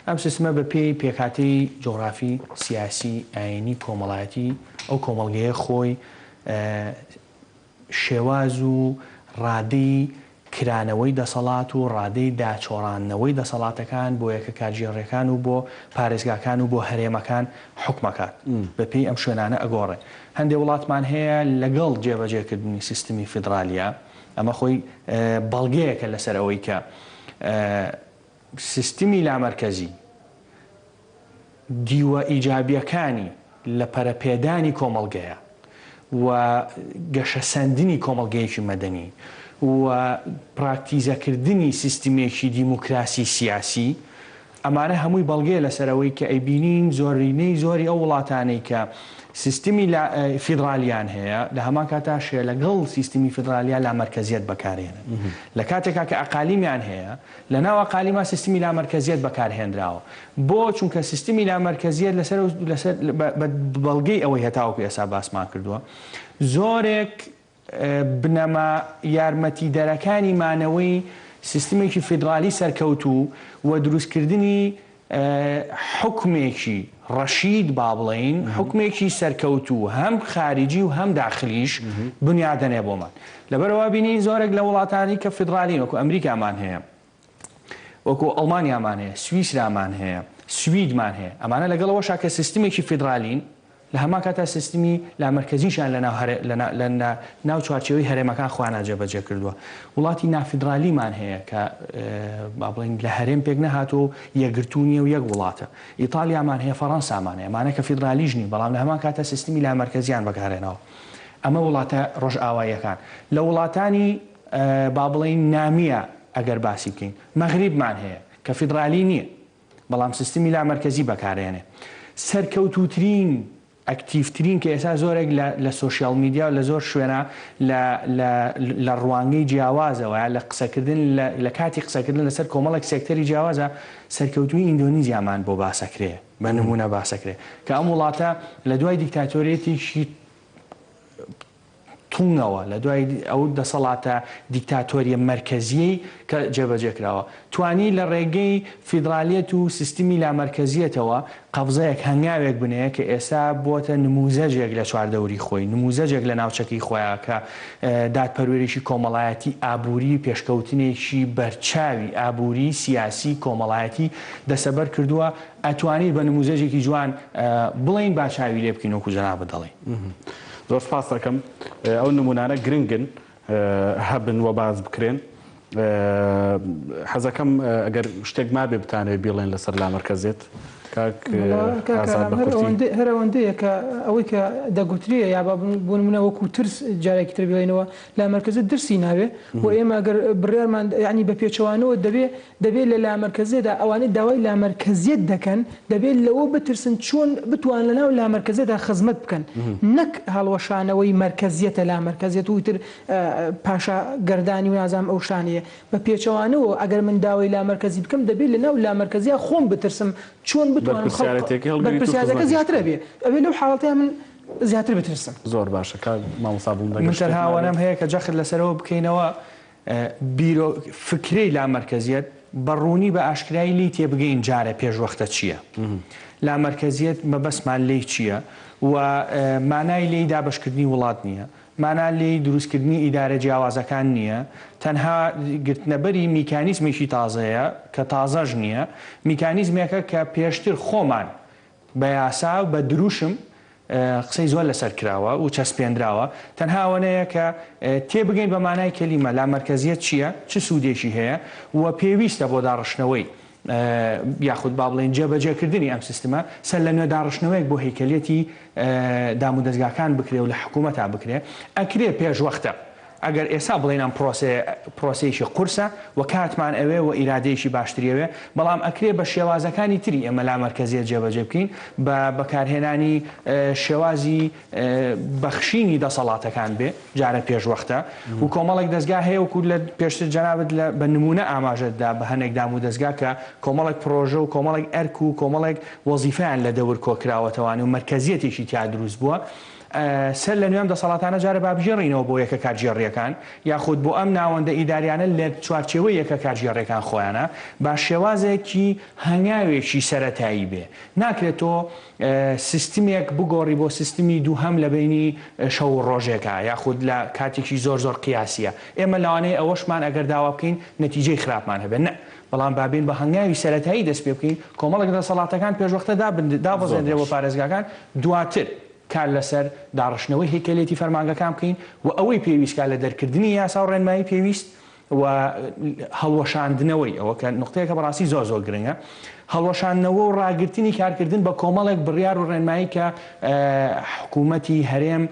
ئەم سیستمە بە پێی پێکهاتەی جۆغرافی سیاسی ئاینی کۆمەڵایەتی ئەو کۆمەڵگەیە خۆی شێواز و ڕادەی کرانەوەی دەسەڵات و ڕادەی داچۆڕانەوەی دەسەڵاتەکان بۆ یەکە کارژێڕەکان و بۆ پارێزگاکان و بۆ هەرێمەکان حکومەکان بەپێی ئەم شوێنانە ئەگۆڕێ هەندێک وڵاتمان هەیە لەگەڵ جێبەجێکردنی سیستمی فیدرالیە ئەمە خۆی بەڵگەیەکە لەسەر ئەوەی کە سیستمی لامەرکەزی دیوە ئیجابیەکانی لە پەرەپێدانی کۆمەڵگەیە و گەشەسەندنی کۆمەڵگەیەکی مەدەنی و پراکتیزەکردنی سیستمێکی دیموکراسی سیاسی ئەمانە هەمووی بەڵگەیە لەسەرەوەی کە ئەیبینین زۆرینەی زۆری ئەو وڵاتانەی کە سیستمی فیدرالیان هەیە لە هەمان کاتاشێ لەگەڵ سیستمی فیدرالیا لامەرکەزیەت بەکارهێنن لە کاتێکا کە ئەقالیمیان هەیە لە ناو ئەقالیما سیستمی لامەرکەزیەت بەکارهێنراوە بۆ چونکە سیستمی لامەرکەزیەت لەسەر بەڵگەی ئەوەی هەتاوەکو ئێستا باسمان کردووە زۆرێک بنەما یارمەتی دەرەکانی مانەوەی سیستمێکی فیدرالی سەرکەوتوو و دروستکردنی حکمێکی ڕەشید با بڵین حکمێکی سەرکەوتوو هەم خارجی و هەم داخلیش بنیادەنێ بۆمان لەبەرەوە بینین زۆرێک لە وڵاتانی کە فیدرالین وەکو ئەمریکامان هەیە وەکو ئەڵمانیامان هەیە سویسرامان هەیە سویدمان هەیە ئەمانە لەگەڵەوەشا کە سیستمێکی فیدرالین لە هەمان کاتا سیستمی لامەرکەزیشان لە ناو چوارچێوەی هەرێمەکان خۆیان جێبەجێ کردووە وڵاتی نافیدرالیمان هەیە کە با بڵین لە هەرێم پێک نەهاتۆ یەکگرتوونیە و یەک وڵاتە ئیتالیامان هەیە فەڕەنسامان هەیە ئەمانە کە فیدرالیش نین بەڵام لە هەمان کاتە سیستمی لامەرکەزیان بەکارهێنەوە ئەمە وڵاتە ڕۆژئاواییەکان لە وڵاتانی با بڵین نامیە ئەگەر باسی بکەین مەغریبمان هەیە کە فیدرالی نییە بەڵام سیستمی لامەرکەزی بەکارهێنێ سەرکەوتوترین ئەکتیڤترین کە ئێستا زۆرێک لە سوۆشیال میدیا و لە زۆر شوێنە لە ڕوانگەی جیاوازەوە لە قسەکردن لە کاتی قسەکردن لەسەر کۆمەڵێک سێکتەری جیاوازە سەرکەوتوی ئیندۆنیزیامان بۆ باسەکرێ بە نمونە باسەکرێ کە ئەم وڵاتە لە دوای دیکتاتۆریەتێکی تونەوە لە دوای ئەو دەسەڵاتە دیکتاتۆریە مەرکەزیەی کە جێبەجێکراوە توانی لە ڕێگەی فیدرالیەت و سیستمی لامەرکەزیەتەوە قەبزەیەک هەنگاوێک بنەیە کە ئێستا بۆتە نموزەجێک لە چواردەوری خۆی نموزەجێک لە ناوچەکەی خۆیان کە دادپەروێریی کۆمەڵایەتی ئابووری پێشکەوتنێکی بەرچاوی ئابووری سیاسی کۆمەڵایەتی دەسەبەر کردووە ئەتوانیت بە نموزەجێکی جوان بڵین باچاوی لێ بکەین وەکو جەناب بەدەڵێ زۆر سپاس دەکەم ئەو نمونانە گرنگن هەبن و باز بکرێن حەزەکەم ئەگەر شتێک ما بێ بتانێت بیڵێن لەسەر لامەرکەزێت هەرەوەندەیە کە ئەوەی کە دەگوتریە یا بۆ نمونە وەکو ترس جارێکی تر بڵێنەوە لامەرکەزت درسی ناوێ و ئێمە ئەگەر بڕیارمان ینی بە پێچەوانەوە دەبێت لە لامەرکەزێدا ئەوانەی داوای لامەرکەزیەت دەکەن دەبێت لەوە بترسن چۆن بتوان لەناو لامەرکەزێدا خزمەت بکەن نەک هەڵوەشانەوەی مەرکەزیەتە لامەرکەزیەت و تر پاشا گەردانی و نازام ئەو شانەیە بە پێچەوانەوە ئەگەر من داوای لامەرکەزی بکەم دەبێت لەناو لامەرکەزیە خۆم بترسم چۆن بەرپرسیارەتەکە زیاترە بێ ئەوێ لەو حاڵەتەیە من زیاتر بترسم زۆر باشە مامۆستا بووم من تەنهاوانم هەیە کە جەخت لەسەرەوە بکەینەوە بیرۆ فکرەی لامەرکەزیەت بەڕوونی بە ئاشکرایی لی تێبگەین جارە پێشوەختە چییە لامەرکەزیەت مەبەستمان لێی چییە و مانای لێی دابەشکردنی وڵات نییە، مانا لێی دروستکردنی ئیدارە جیاوازەکان نییە، تەنها گرتنەبەری میکانیزمێکی تازەیە کە تازەژ نییە، میکانیزمێکە کە پێشتر خۆمان بە یاسا و بە دروشم قسەی زۆر لەسەر کراوە و چەسپێنراوە، تەنها ئەوەیە کە تێبگەین بە مانای کەلیمە لامەرکەزیەت چییە، چ سوودێکی هەیە و پێویستە بۆ داڕشنەوەی یاخود با بڵێن جێبەجێکردنی ئەم سیستمە سەر لە نوێ داڕشنەوەیەک بۆ هەیکەلێتی دام و دەستگاکان بکرێ و لە حکوومەتا بکرێ ئەکرێ پێش وەختە. ئەگەر ئێستا بڵێن ئەم پرۆسەیەکی قورسە و کاتمان ئەوێ و ئیرادەیەکی باشتریەوێ، بەڵام ئەکرێ بە شێوازەکانی تری ئێمە لامەرکەزیەت جێبەجێ بکەین بە بەکارهێنانی شێوازی بەخشینی دەسەڵاتەکان بێ جارە پێشوەختە و کۆمەڵێک دەستگا هەیە وکو لە پێشتر جەنابەت بە نمونە ئاماژەتدا بە هەنێک دام و دەستگا کە کۆمەڵێک پرۆژە و کۆمەڵێک ئەرک و کۆمەڵێک وەزیفەیان لە دەور کۆکراوەتەوانی و مەرکەزیەتێکی تیا دروست بووە. سەر لە نوێم دەسەڵاتانە جارە بابژێڕینەوە بۆ یەکە کارژێڕیەکان یاخود بۆ ئەم ناوەندە ئیداریانە لە چوارچێوەی یەکە کارژێڕیەکان خۆیانە با شێوازێکی هەنگاوێکی سەرەتایی بێ. ناکرێت تۆ سیستمێک بگۆڕی بۆ سیستمی دووهەم لە بینی شەو ڕۆژێکە یاخود لە کاتێکی زۆر زۆر قیاسیە. ئێمە لەوانەیە ئەوەشمان ئەگەر داوا بکەین نەتیجەی خراپمان هەبێت، نە بەڵام بابین بە هەنگاوی سەرەتایی دەست پێ بکەین کۆمەڵێک دەسەڵاتەکان پێشوەختە دابەزێنرێەوە پارێزگاکان دواتر کار لەسەر داڕشنەوەی هێکەلێتی فەرمانگەکان بکەین و ئەوەی پێویستکە لە دەرکردنی یاسا و ڕێنمایی پێویست و هەڵوەشاندنەوەی ئەوە کە نقطەیەکە بەڕاستی زۆر زۆر گرنگە، هەڵوەشاندنەوە و ڕاگررتنی کارکردن بە کۆمەڵێک بڕیار و ڕێنمایی کە حکوومەتی هەرێم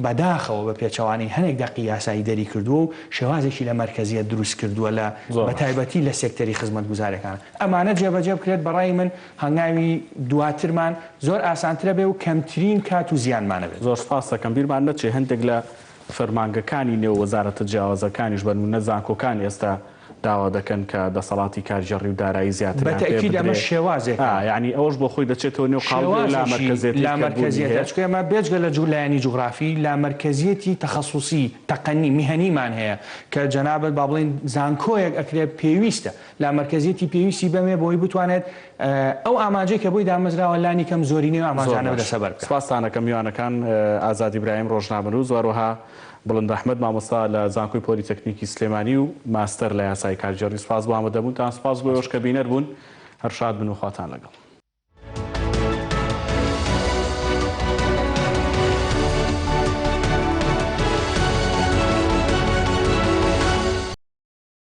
بەداخەوە بە پێچەوانی هەنێک دەقی یاسایی دەری کردووە و شێوازێکی لە مەرکەزیەت دروست کردووە لە بەتایبەتی لە سێکتەری خزمەتگوزارەکان. ئەمانە جێبەجێ بکرێت بەڕای من هەنگاوی دواترمان زۆر ئاسانترە بێ و کەمترین کات و زیانمانەبێت. زۆر سپاس دەکەم بیرمان نەچێ هەندێک لە فەرمانگەکانی نێو وەزارەتە جیاوازەکانیش بە نمونە زانکۆکان ئێستا داوا دەکەن کە دەسەڵاتی کارژێڕی و دارایی زیاتر بەتەکید ئەمە شێوازێک یعنی ئەوەش بۆ خۆی دەچێتەوە نێو قاڵ لا مەرکەزیەت ئەمە بێجگە لە لایەنی جوغرافی لا مەرکەزیەتی تەخەسوسی تەقەنی میهەنیمان هەیە کە جەنابەت با بڵێن زانکۆیەک ئەکرێ پێویستە لا مەرکەزیەتی پێویستی بەمێ بۆی بتوانێت ئەو ئاماجەی کە بۆی دامەزراوە لانی کەم زۆرینەی ئاماجانە بدەسەبەر. سپاسانەکەم میوانەکان ئازادی برایم ڕۆژنامەنووس وەروەها بڵند ئەحمەد مامۆستا لە زانکۆی پۆلیتەکنیکی سلێمانی و ماستەر لە یاسای کارژێڕی. سپاس بۆ ئامادەبوونتان، سپاس بۆ ئەوەش کە بینەر بوون، هەر شاد بن و خواتان لەگەڵ.